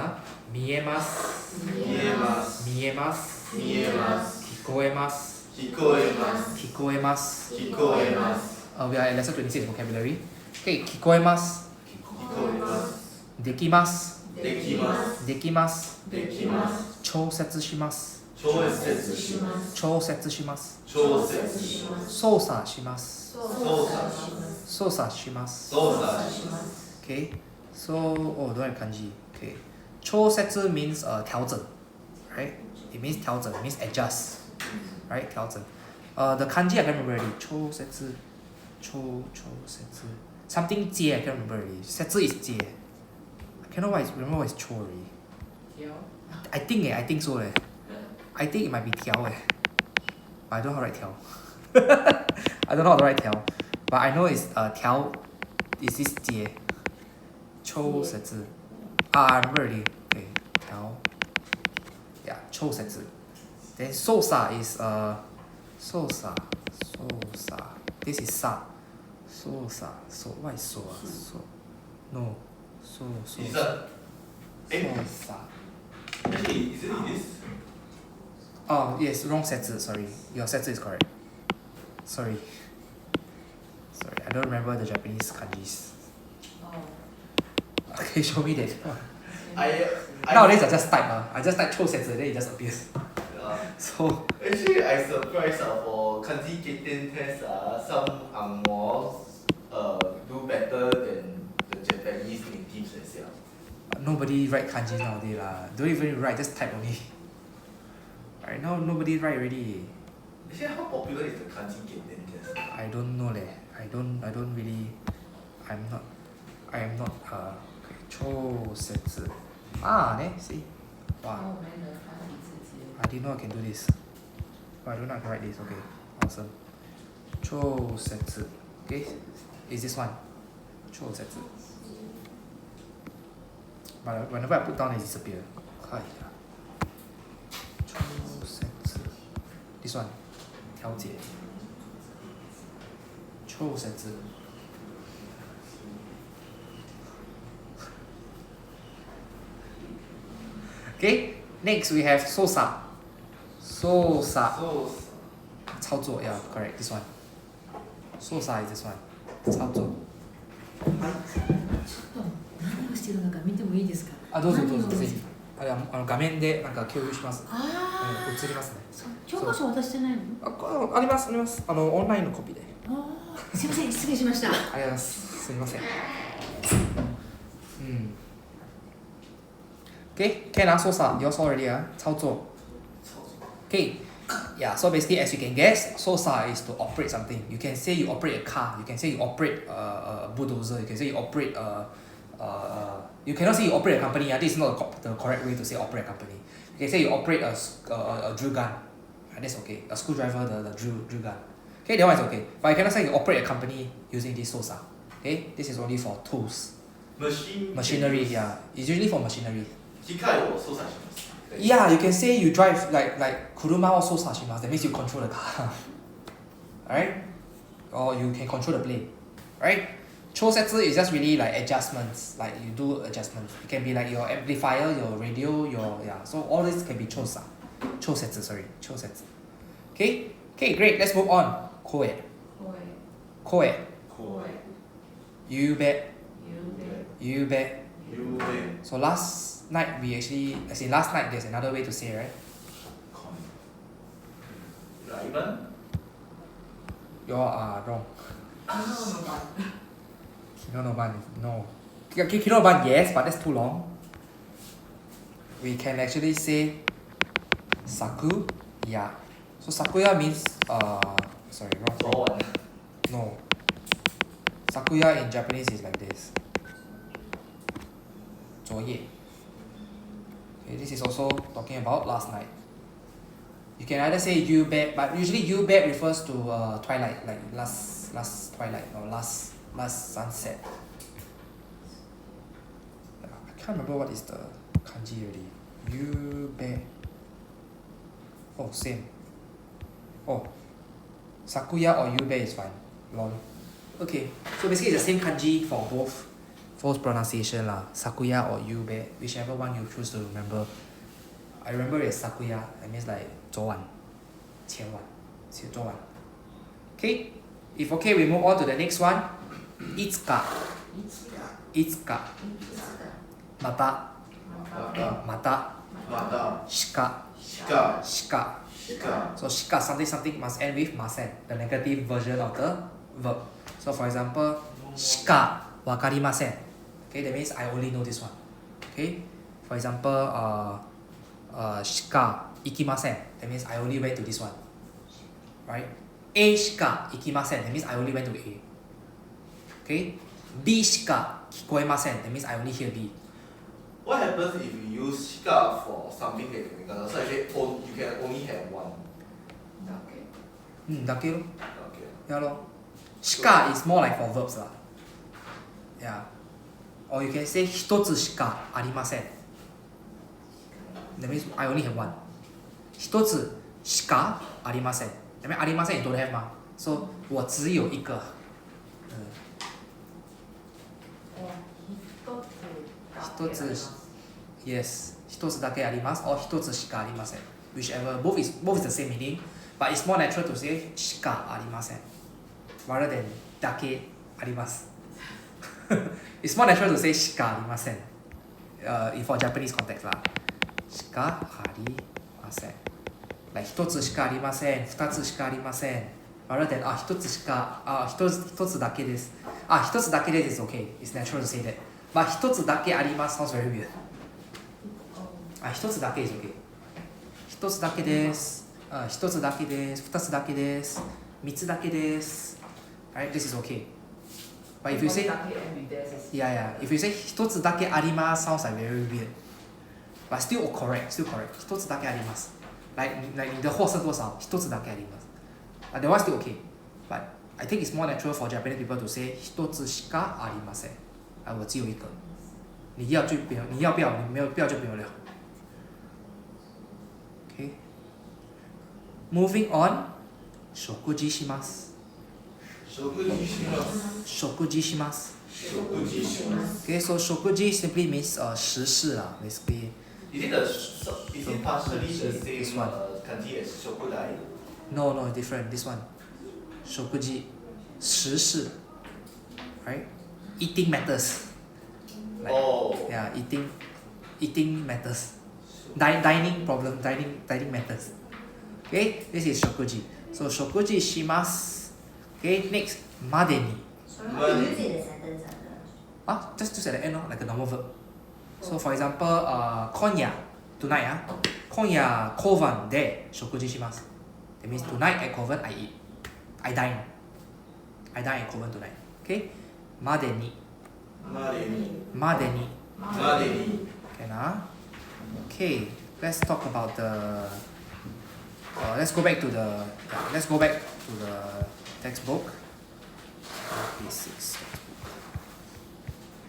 見えます。見えます。見えます。見えます。聞こえます。聞こえます。聞こえます。聞こえます。We are at lesson 26 vocabulary. Okay, 聞こえます。聞こえます。できます。できます。できます。できます。調節します。調節します。調節します。調節します。操作します。操作します。操作します。操作します。Okay, so, oh, don't have kanji. Okay. 調節 means 調整 right? It means 調整 it means adjust, right? 調整 the kanji I can't remember already. 調節 something 接 I can't remember already. 節 is 接 I cannot remember what is 調 already. I think so leh. I think it might be 调 but I don't know how to write 调. I don't know how to write 调 but I know it's 调 is this 接 抽节字 I remember already. Okay, 调 yeah, 抽节字 then 受杀 is 受杀 this is 杀 受杀 what is 受 no 受 Is that? 杀 Actually, is it this? Oh yes, wrong 节字 sorry, your 节字 is correct. Sorry, I don't remember the Japanese kanjis. Okay, show me that. Nowadays I just type I just type 抽节字 then it just appears. So actually I surprised for kanji keiten test some angmohs do better than the Japanese natives as well. nobody write kanji nowadays lah. Don't even write, just type only. Right now nobody write already. Actually, how popular is the kanji keiten test? I don't know leh. I don't really. I am not 抽节字 there, see? Wow. I didn't know I can do this. But I don't know I can write this. Okay, awesome. 抽节字 okay, is this one? 抽节字 but whenever I put down it disappear. 抽节字 this one 调节抽节字 Okay, next we have 操作 操作 yeah, correct, this one 操作 is this one 操作何をしているのか見てもいいですか？どうぞどうぞ何をぜひ画面でなんか共有します。あ映りますね。教科書渡してないの？ありますオンラインのコピーで。すいません、失礼しました。ありがとうございます。すみません。Okay, can 操作 you saw already 操作 Okay, yeah, so basically as you can guess 操作 is to operate something. You can say you operate a car, you can say you operate a bulldozer, you can say you operate you cannot say you operate a company. This is not the correct way to say operate a company. You can say you operate a drill gun. That's okay. A screwdriver, the drill gun. Okay, that one is okay. But you cannot say you operate a company using this 操作 Okay, this is only for tools. Machinery, yeah. It's usually for machinery. 機械を操作します。Yeah, you can say you drive like 車を操作します That means you control the car. Alright? Or you can control the blade. Right? 抽节字 is just really like adjustments. Like you do adjustments. It can be like your amplifier, your radio, yeah. So all this can be 抽超説 sorry 超説 okay great, let's move on 声声 you bet you bet so last night we actually as in last night there's another way to say right Raivan? you are wrong Kinonoban no Kinonoban yes but that's too long we can actually say Sakuya so Sakuya means sorry wrong no Sakuya in Japanese is like this 昨夜 okay this is also talking about last night you can either say you bet but usually you bet refers to twilight like last twilight or last sunset I can't remember what is the kanji already you bet oh same oh Sakuya or you bet is fine lol okay so basically it's the same kanji for both pronunciation lah Sakuya or you bet whichever one you choose to remember I remember it's Sakuya it means like 昨晚前晚昨晚 okay if okay we move on to the next one いつかまたしか so しか something must end with ません the negative version of the verb so for example しかわかりません okay that means I only know this one okay for example しか行きません that means I only went to this one right A しか行きません that means I only went to A okay B しか聞こえません that means I only hear B What happens if you use shika for something technical? So I say you can only have one. だけよ Okay. やろしか is more like for verbs 啦 yeah or you can say 一つしかありません that means I only have one 一つしかありません that means ありません you don't have ま so 我只有一个一つ yes 一つだけあります or 一つしかありません whichever both is the same meaning but it's more natural to say しかありません rather than だけあります it's more natural to say しかありません for Japanese context 啦しかありません like 一つしかありません二つしかありません rather than 一つしか一つだけです一つだけです is okay it's natural to say that but 一つだけあります sounds very weird 一つだけ is okay 一つだけです一つだけです二つだけです三つだけです right this is okay but if you say if you say 一つだけあります sounds like very weird but still correct 一つだけあります like 你的货是多少一つだけあります that one still okay but I think it's more natural for Japanese people to say 一つしかありません我只有一个你要就不要你要不要你没有不要就不要了 okay moving on 食事します食事します okay so 食事 simply means 食事啦 basically Is it partially the same kanji as shokudai? No, different. This one. 食事食事 right? Eating matters. Like, yeah, eating matters. Dining matters. Okay, this is 食事 So 食事します Okay, next までに So how do you use it in a sentence? Just at the end, like a normal verb. So for example, 今夜 tonight 今夜 Kovan で食事します That means tonight at Kovan I eat. I dine at Kovan tonight. Okay? までに Okay, okay, let's talk about the let's go back to the textbook. Basics textbook.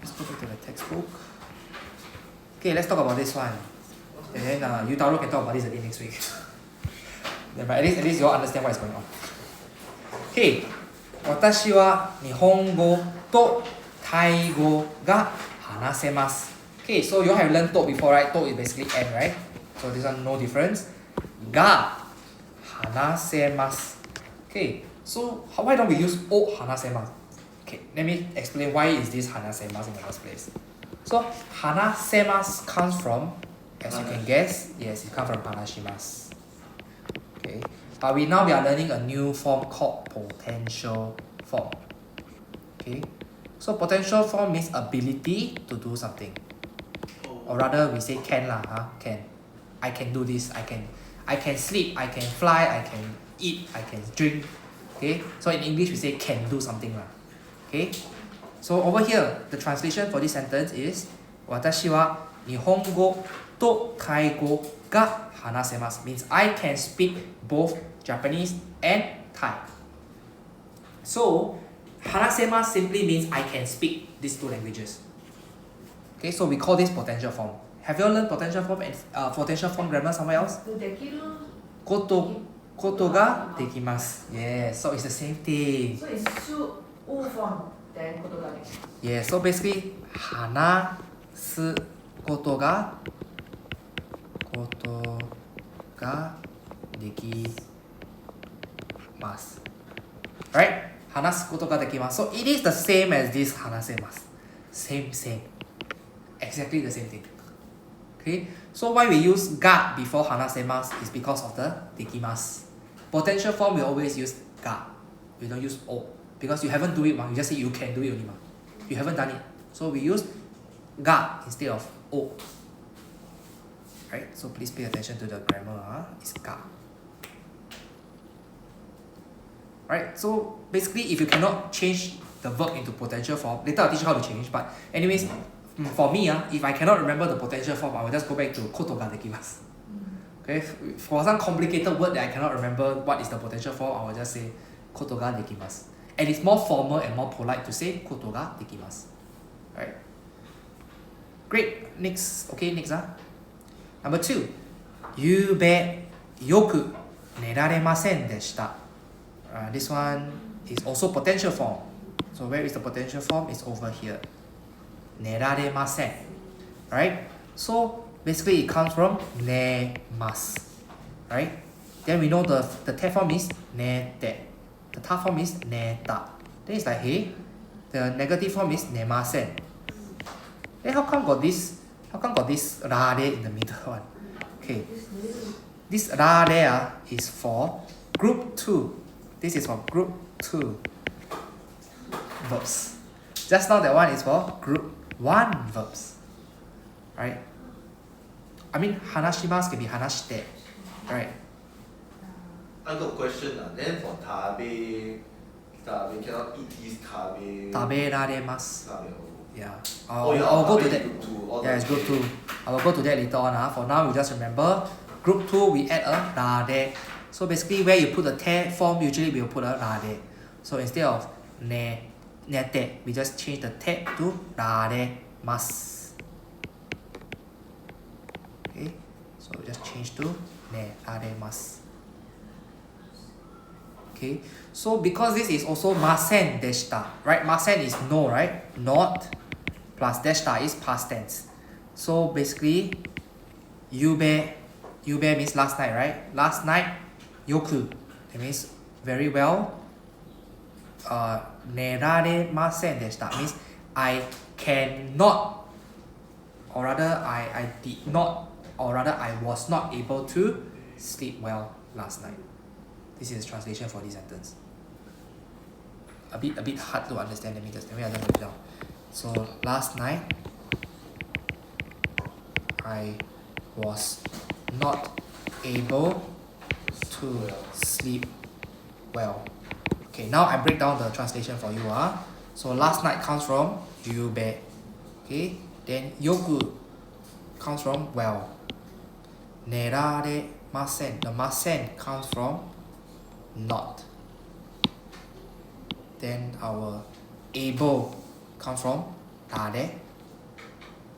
Let's go back to the textbook. Okay, let's talk about this one. And then Yutaro can talk about this again next week. Yeah, but at least you all understand what is going on. Okay, 私は日本語とタイ語が話せます. Okay, so you all have learned と before, right? と is basically and, right? So this one no difference. Ga hanasemasu. Okay, so why don't we use o hanasemasu? Okay, let me explain why is this hanasemasu in the first place. So hanasemasu comes from, as you can guess, yes, it comes from hanashimasu. Okay, but now we are learning a new form called potential form. Okay, so potential form means ability to do something, or rather we say can lah, can. I can do this. I can sleep. I can fly. I can eat. I can drink. Okay, so in English we say can do something lah. Okay, so over here the translation for this sentence is 私は日本語とタイ語が話せます means I can speak both Japanese and Thai. So 話せます simply means I can speak these two languages. Okay, so we call this potential form. Have you all learned potential form and potential form grammar somewhere else? できることができます Yeah, so it's the same thing. So it's should all form then ことができる Yeah, so basically 話すことができます Right? 話すことができます So it is the same as this 話せます Same Exactly the same thing. Okay, so why we use ga before hanasemasu is because of the dekimasu. Potential form we always use ga. We don't use o because you haven't do it, you just say you can do it only. You haven't done it. So we use ga instead of o. Right? So please pay attention to the grammar. It's ga. Right? So basically if you cannot change the verb into potential form, later I'll teach you how to change. But anyways, for me, if I cannot remember the potential form, I will just go back to koto ga dekimasu. Okay, for some complicated word that I cannot remember what is the potential form, I will just say koto ga dekimasu. And it's more formal and more polite to say koto ga dekimasu. Right? Great. Next. Okay, next. Number 2. ゆうべよく寝られませんでした。This one is also potential form. So where is the potential form? It's over here. 寝られません Right? So basically it comes from 寝ます Right? Then we know the te form is 寝て The ta form is 寝た Then it's like hey, the negative form is 寝ません Then how come got this ra there in the middle one? Okay, this ra there is for group 2. This is for group 2 verbs. Just now that one is for group 1 verbs. Right? I mean, hanashimasu can be hanashite. Right? I got a question. Then for tabe cannot eat this tabe. Taberaemasu. Tabe. Yeah. I'll go to that. Yeah, it's group 2. I will go to that later on. For now, you just remember group 2 we add a rade. So basically, where you put the te form, usually we will put a rade. So instead of nete, we just change the te to raremasu. Okay, so we just change to raremasu. Okay, so because this is also masen deshita, right? Masen is no, right? Not plus deshita is past tense. So basically, yube means last night, right? Last night, yoku, that means very well. Neraremasen deshita means I cannot, or rather I did not, or rather I was not able to sleep well last night. This is translation for this sentence. A bit hard to understand. Let me just write it down. So last night I was not able to sleep well. Okay, now I break down the translation for you. So last night comes from yube. Okay, then yoku comes from well. Neraremasen, the masen comes from not. Then our able comes from tare.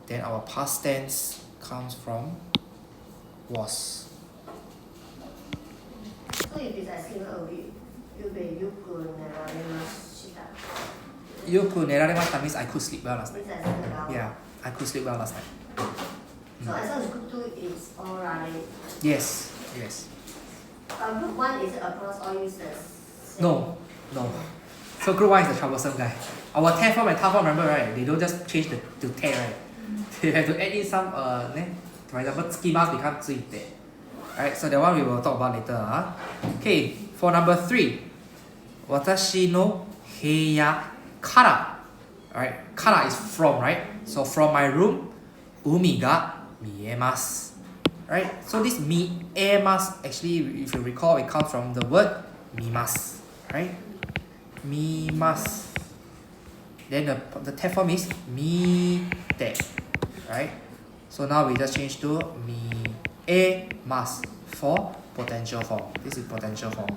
Then our past tense comes from was. So if it's asking yoku neraremashita. Yoku neraremashita means I could sleep well last night. It's asking about. Yeah, I could sleep well last night. So as long as group 2 is all right. Yes. Yes. Group 1 is across all users. No. So group 1 is the troublesome guy. Our tear form and tar form, remember, right? They don't just change to tear, right? They have to add in some, for example, schema become 最tear. Alright, so that one we will talk about later. Okay, for number 3. Watashi no heya kara. Alright, kara is from, right? So from my room, umi ga miemasu. Right? So this miemasu, actually, if you recall, it comes from the word mimasu. Right? Mimasu. Then the tear form is mite. Right? So now we just change to miemasu for potential form. This is potential form.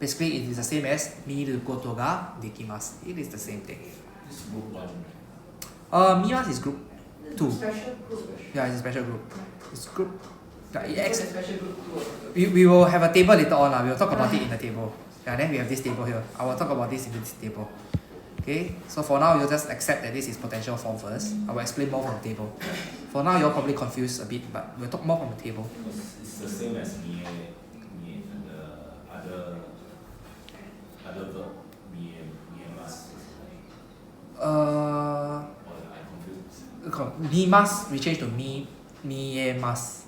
Basically, it is the same as miru koto ga dekimasu. It is the same thing. This is group 1. Mimasu is group 2. Special group. Yeah, it's a special group. It's group. Yeah, It's a special group too. we will have a table later on. We will talk about it in the table. Yeah, then we have this table here. I will talk about this in this table. Okay, so for now, you'll just accept that this is potential form first. I will explain more from the table. For now, you're probably confused a bit, but we'll talk more from the table. It's the same as mie and the other verb, miemasu. Or I'm confused. Mimas, we change to miemas.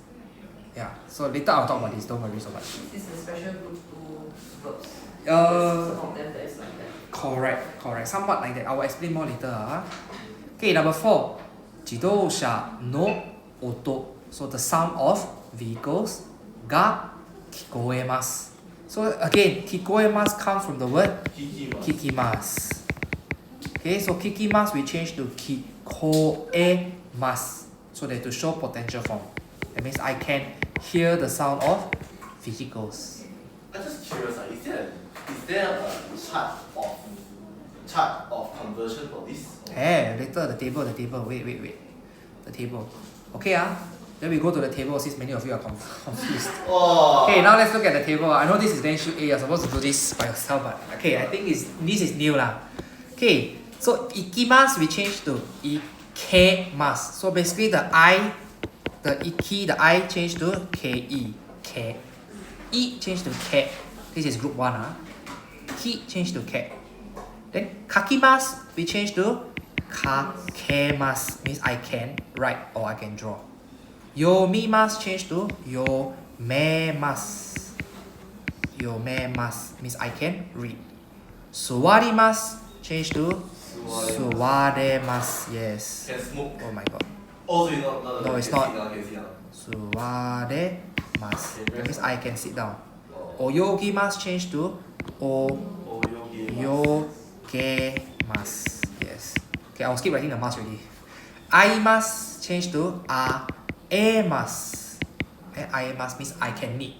Yeah, so later I'll talk about this. Don't worry so much. This is a special group to verbs. Uh, Some of them that is like that. Correct. Somewhat like that. I will explain more later. Okay, number 4. Jidosha no oto. So the sound of vehicles ga kikoemasu. So again, kikoemasu comes from the word kikimasu. Okay, so kikimasu we change to kikoemasu. So that to show potential form. That means I can hear the sound of vehicles. I'm just curious, is there a chart of conversion for this? Hey, later the table. Wait. The table. Okay, then we go to the table since many of you are confused. Oh. Okay, now let's look at the table. I know this is then shoot A, you're supposed to do this by yourself, but okay, I think this is new lah. Okay, so ikimasu we change to ikemasu. So basically the I change to ke. Ke. I change to ke. This is group 1. Ki change to ke. Then kakimasu we change to kakemasu. Means I can write or I can draw. Yomimasu change to yomemasu. Yomemasu means I can read. Suwarimasu change to suwaremasu. Yes. Can smoke. Oh my god. Also, it's not. No, it's not. Can sit down. Suwaremasu. That means I can sit down. Oyogimasu change to oyogemasu. Yes. Okay, I'll skip writing the mask already. Aimasu change to aemasu. Aemasu means I can meet.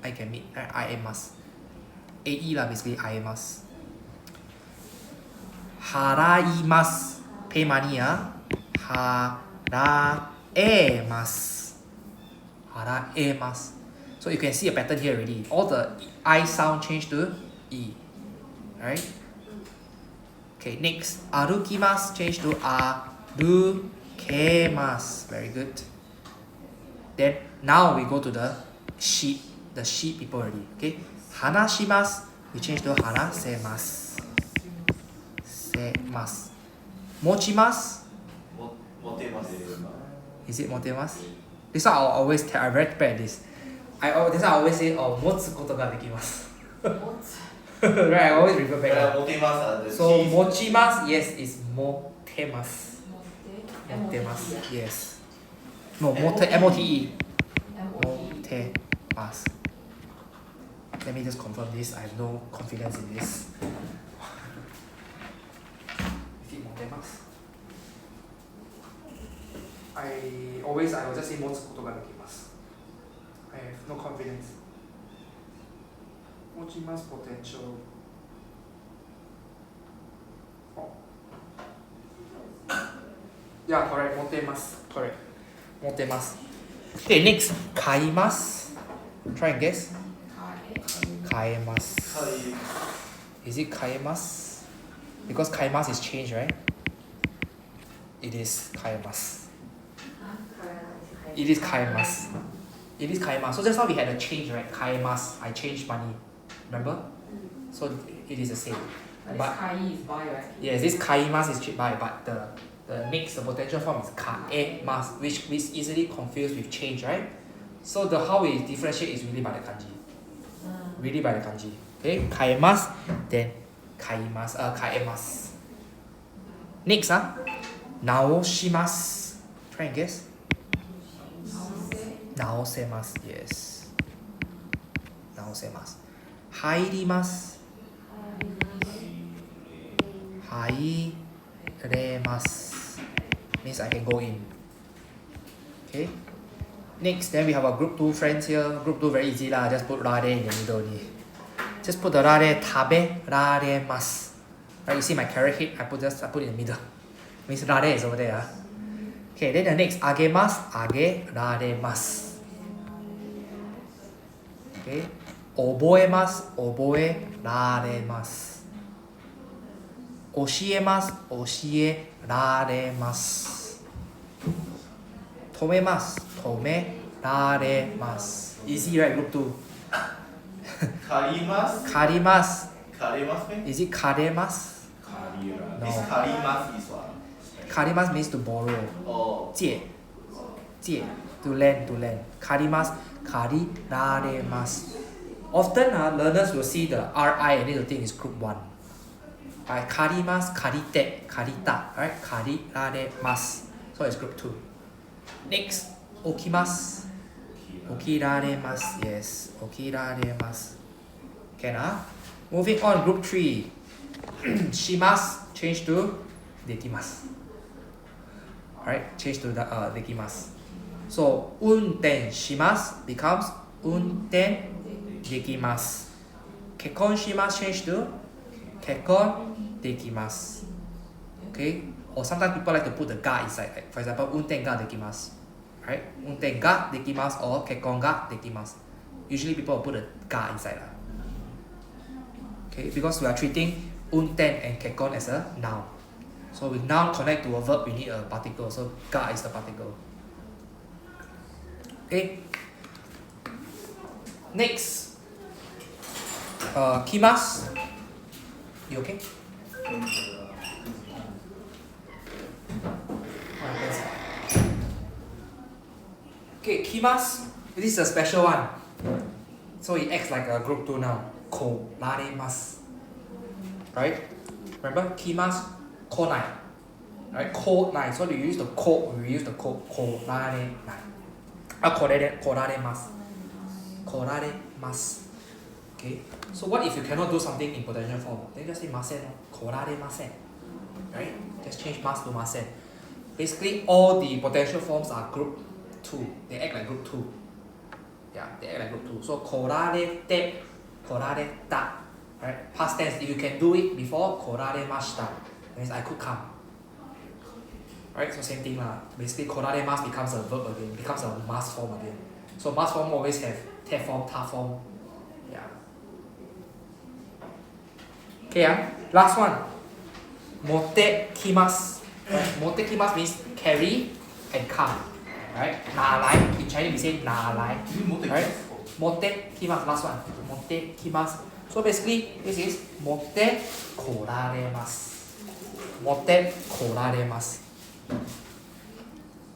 Aemasu. AE lah basically aemasu. Haraimasu. Pay money Haraemasu. Haraemasu. So you can see a pattern here already. All the I sound change to E. Right? Okay, next. Arukimasu change to arukemasu. Very good. Then now we go to the sheep people already. Okay? Hanashimasu, we change to hanasemasu. Mochimasu. Is it motemasu? This one I'll always tell. I'm very bad at this. This one I always say, motsu koto ga dekimasu. Right, I always refer back. So mochimasu, yes, is motemasu. Motemasu, yes. No, mote, M-O-T-E. Motemasu. Let me just confirm this. I have no confidence in this. Is it motemasu? I will just say motsu koto ga dekimasu. I have no confidence. Mochimasu potential. Yeah, correct. Motemasu. Correct. Motemasu. Okay, next. Kaimasu. Try and guess. Kaimasu. Is it kaimasu? Because kaimasu is change, right? It is kaimasu. It is kaimasu. It is kaemasu. So just now we had a change, right? Kaemasu. I changed money. Remember? So it is the same. But But this kai is buy, right? yes, this kaemasu is buy, but the next, the potential form is kaemasu, which is easily confused with change, right? So the how we differentiate is really by the kanji. Really by the kanji. Okay, kaemasu, then kaemasu. Next, naoshimasu. Try and guess. Naosemasu, yes. Naosemasu. Hairimasu. Hairemasu. Means I can go in. Okay. Next, then we have a group 2 friends here. Group 2 very easy lah. Just put rare in the middle only. Just put the rare taberaremasu. Right, you see my carrot head? I put in the middle. Means rare is over there. Okay, then the next agemasu, ageraremasu. Okay. Oboemasu, oboeraremasu. Oshiemasu, oshieraremasu. Tomemasu, tomeraremasu. Easy, right? Group 2. Karimasu. Karimasu. Karimasu means? Is it karemasu? Karira. No. This karimasu is what? Karimasu means to borrow. Oh. 借 to lend, to lend. Karimasu, kariraremasu. Often learners will see the RI and then the thing is group 1. Right? Karimasu, karite, karita. Right? Kariraremasu. So it's group 2. Next, okimasu. Okiraremasu. Yes, okiraremasu. Can Moving on, group 3. Shimasu, change to dekimasu. Alright, change to the dekimasu. So unten shimasu becomes unten dekimasu. Kekkon shimasu change to kekkon dekimasu. Okay? Or sometimes people like to put the ga inside. Like, for example, unten ga dekimasu. Right? Unten ga dekimasu or kekkon ga dekimasu. Usually people will put the ga inside. Okay? Because we are treating unten and kekkon as a noun. So with noun connect to a verb, we need a particle. So ga is the particle. Okay. Next. Kimasu. You okay? Okay, kimasu. This is a special one. So it acts like a group 2 noun. Koraremasu. Right? Remember, kimasu. Konai, right? Konai. So we use the ko. We use the ko. Koraremasu. Koraremasu. Okay. So what if you cannot do something in potential form? Then just say masen. Koraremasen. Right? Just change mas to masen. Basically, all the potential forms are group 2. They act like group 2. Yeah, they act like group 2. So korarete, korareta. Right? Past tense. If you can do it before koraremashita. Means I could come. Right? So same thing lah. Basically, koraremasu becomes a verb again, becomes a mass form again. So mass form always have te form, ta form. Yeah. Okay, last one. Motekimasu. Right? Motekimasu means carry and come. Right? Nalai. In Chinese we say nalai. Right? Motekimasu. Last one. Motekimasu. So basically, this is mote koraremasu. Mote koraremasu.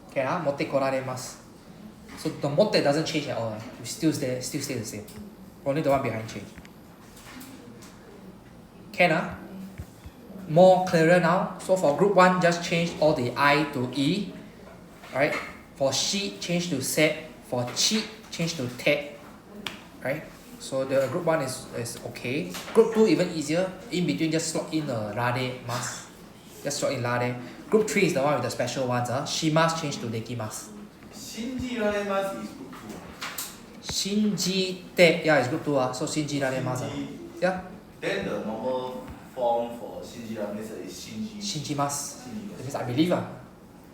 Okay, mote koraremasu. So the mote doesn't change at all. It still stay the same. Only the one behind change. Can more clearer now. So for group 1, just change all the I to E. Right? For she, change to se. For chi, change to te. Right? So the group 1 is okay. Group 2 even easier. In between, just slot in the rade mas. Just slot in rade. Group 3 is the one with the special ones. Shimasu change to dekimasu. Shinjiraremasu is group 2. Shinjite, yeah, it's group 2. So shinjiraremasu. Yeah. Then the normal form for shinjiraremasu is shinji. Shinjimasu. That means I believe.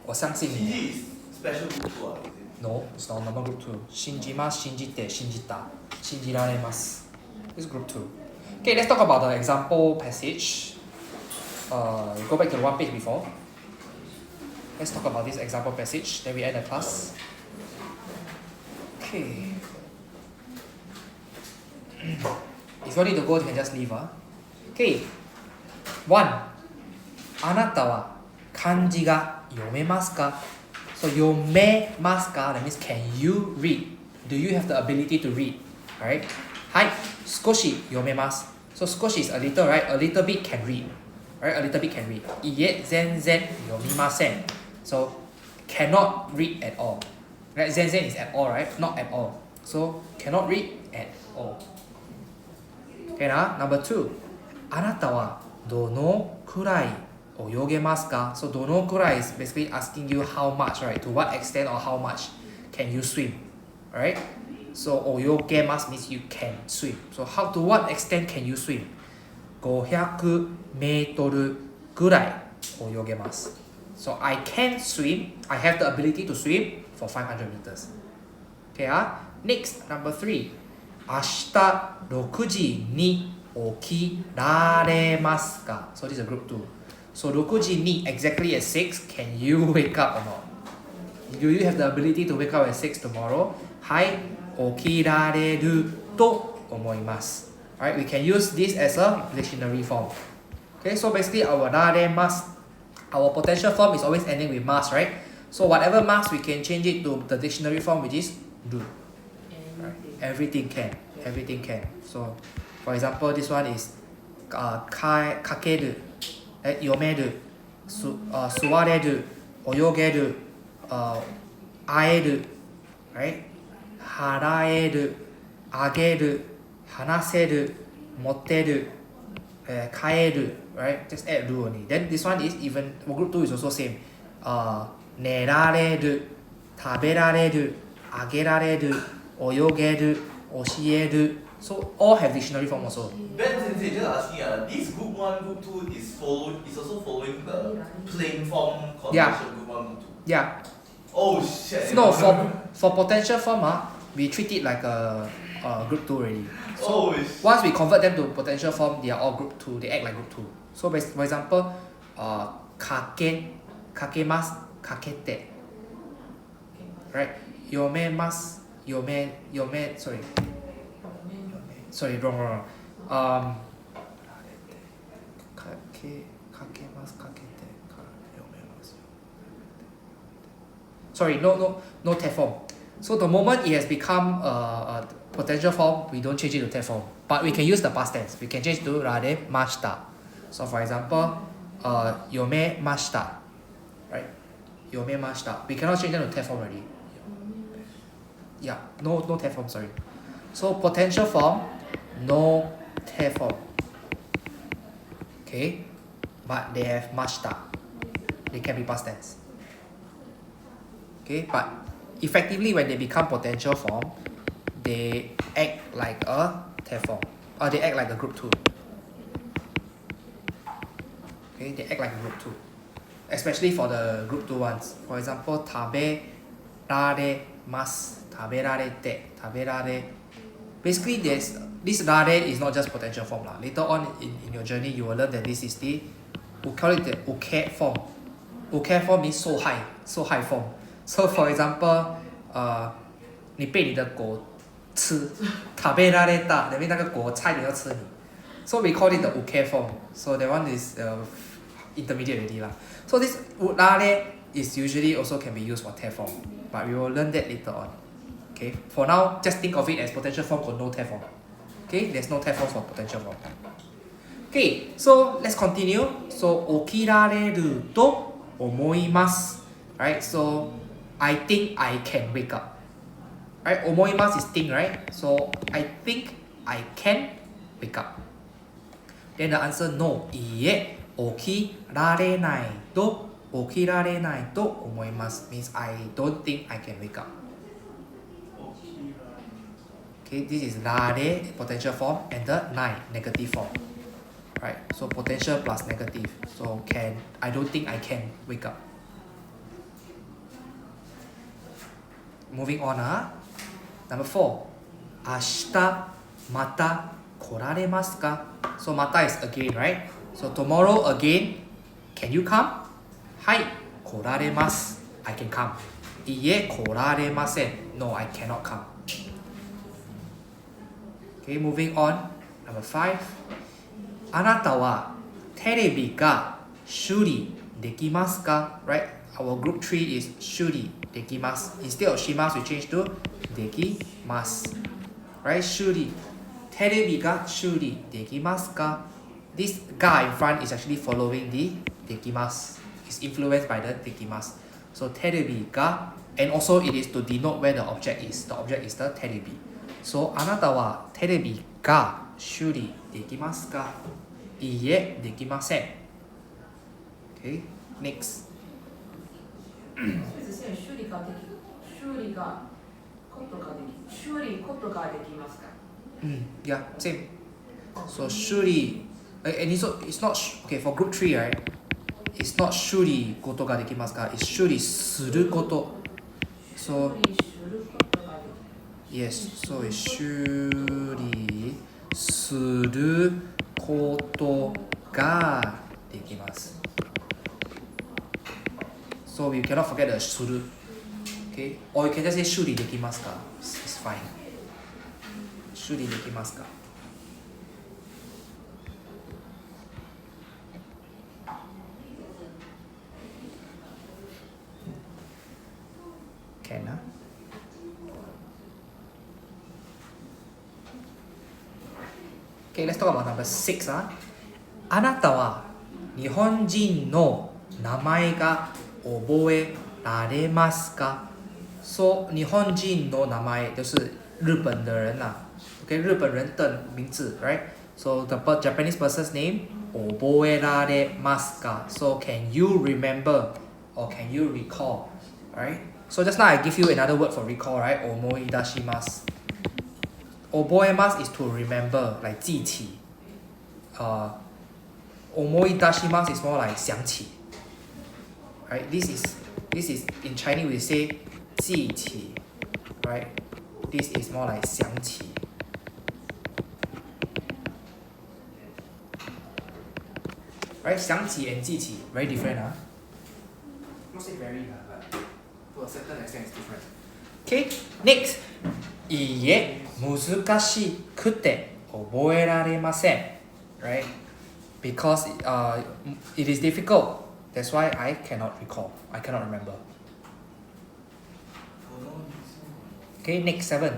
我相信你。 Shinji is special group 2, is it? No, it's not normal group 2. Shinjimasu, shinjite, shinjita, shinjiraremasu. It's group 2. Okay, let's talk about the example passage. Go back to the one page before. Let's talk about this example passage. Then we end the class. Okay. If you need to go, you can just leave. Okay. 1. あなたは漢字が読めますか? So 読めますか that means can you read? Do you have the ability to read? Alright? はい。少し読めます。So 少し is a little, right? A little bit can read. Right? A little bit can read. いいえ、全然読みません. So cannot read at all. Right? 全然 is at all, right? Not at all. So cannot read at all. Okay, now number 2. あなたはどのくらい泳げますか? So どのくらい is basically asking you how much, right? To what extent or how much can you swim? Alright? So 泳げます means you can swim. So how to what extent can you swim? 500メートルぐらい泳げます. So I can swim. I have the ability to swim for 500 meters. Okay, next, number 3. 明日6時に起きられますか? So this is a group 2. So 6時に exactly at 6, can you wake up or not? Do you have the ability to wake up at 6 tomorrow? はい、起きられると思います. Alright, we can use this as a dictionary form. Okay, so basically our られます, our potential form is always ending with mas, right? So whatever mas, we can change it to the dictionary form, which is do. Right? Everything can. Everything can. So, for example, this one is かける、読める、座れる、泳げる、会える、right? 払える、あげる、話せる、持てる、帰る、right? Just add do only. Then this one is even, group 2 is also same. 寝られる、食べられる、あげられる、泳げる、教える. So all have dictionary form also. Ben Sensei, just asking, this group 1, group 2 is also following the plain form condition, Yeah. group 1, group 2. Yeah. Oh shit. No, for potential form, we treat it like a group 2 already. So once we convert them to potential form, they are all group 2. They act like group 2. So for example, かけます、かけて. Right? 読めます、読め、sorry, wrong. かけます、かけて、読めます。Sorry, no T form. So the moment it has become a potential form, we don't change it to T form. But we can use the past tense. We can change to られました. So for example, 読めました. Right? 読めました. We cannot change them to T form already. Yeah, no T form, sorry. So potential form, no T form. Okay? But they have ました. They can be past tense. Okay? But effectively when they become potential form, they act like a T form. Or they act like a group 2. Okay? They act like a group 2. Especially for the group 2 ones. For example, 食べられます. 食べられて. 食べられ. Basically, this られ is not just potential form. Later on in your journey, you will learn that this is the, we call it the okay form. Okay form means 受害 form. So for example, 你被你的狗吃, 食べられた, that means 那个狗差点要吃你. So we call it the okay form. So that one is intermediate already lah. So this られ is usually also can be used for T form, but we will learn that later on. Okay. For now, just think of it as potential form with no T form. Okay. There's no T form for potential form. Okay. So let's continue. So 起きられると思います. Right. So I think I can wake up. Right. 思います is think, right? So I think I can wake up. Then the answer no. いいえ、起きられないと思います means I don't think I can wake up. Okay, this is られ potential form and the ない negative form. Right. So potential plus negative. So I don't think I can wake up. Moving on, Number 4. 明日また来られますか? So また is again, right? So tomorrow again, can you come? はい、来られます. I can come. いいえ、来られません. No, I cannot come. Okay, moving on. Number 5. あなたはテレビが修理できますか? Right? Our group 3 is 修理できます. Instead of します we change to できます. Right? 修理。テレビが修理できますか? This ga in front is actually following the できます. It's influenced by the できます. So テレビが and also it is to denote where the object is. The object is the テレビ. So あなたはテレビが修理できますか? いいえ、できません. Okay, next. そうですね、修理ことができますか? Yeah, same. So 修理 and it's not okay for group 3, right? It's not 修理ことができますか? It's 修理すること. So 修理することができます。 yes, so it's 修理することができます. So we cannot forget the する. Okay? Or you can just say 修理できますか? It's fine. 修理できますか? Can, huh? Okay, let's talk about number 6. あなたは日本人の名前が覚えられますか? So 日本人の名前就是日本的人啦. Okay, 日本人的名字, right? So the Japanese person's name 覚えられますか? So can you remember or can you recall, right? So just now I give you another word for recall, right? 思い出します. 覚えます is to remember, like 記起. 思い出します is more like 想起. Right? This is in Chinese we say 记起. Right? This is more like 想起. Right? 想起 and 记起 very different, huh? Not say very, but to a certain extent it's different. Okay, next. いいえ、難しくて覚えられません. Right? Because it is difficult. That's why I cannot recall. I cannot remember. Okay, next 7.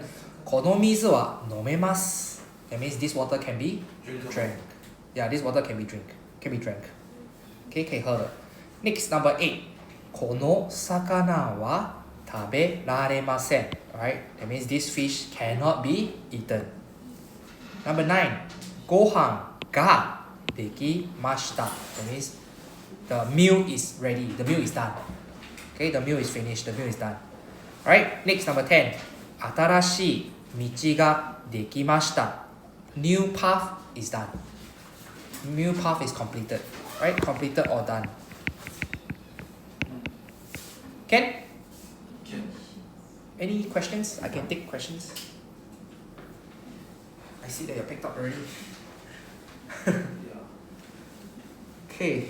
この水は飲めます. That means this water can be drank. Yeah, this water can be drank. Okay, 可以喝的. Next, number 8. この魚は食べられません. Right? That means this fish cannot be eaten. Number 9. ご飯ができました. That means the meal is ready. The meal is done. Okay, the meal is finished. The meal is done. Alright, next number 10. 新しい道ができました. New path is done. New path is completed. Right? Completed or done. Ken? Any questions? I can take questions. I see that you're picked up already. Okay.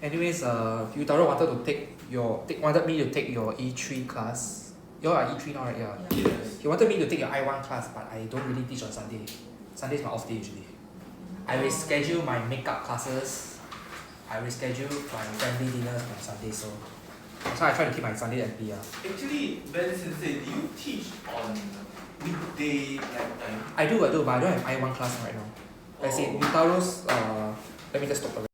Anyways, Yutaro wanted me to take your E3 class. You are E3 now, right? Yeah. Yes. He wanted me to take your I1 class, but I don't really teach on Sunday. Sunday is my off day usually. I will schedule my makeup classes. I will schedule my family dinners on Sunday, so that's why I try to keep my Sunday empty. Actually, Ben Sensei, do you teach on weekday like time? I do, but I don't have I1 class right now. As in, Yutaro's, let me just stop the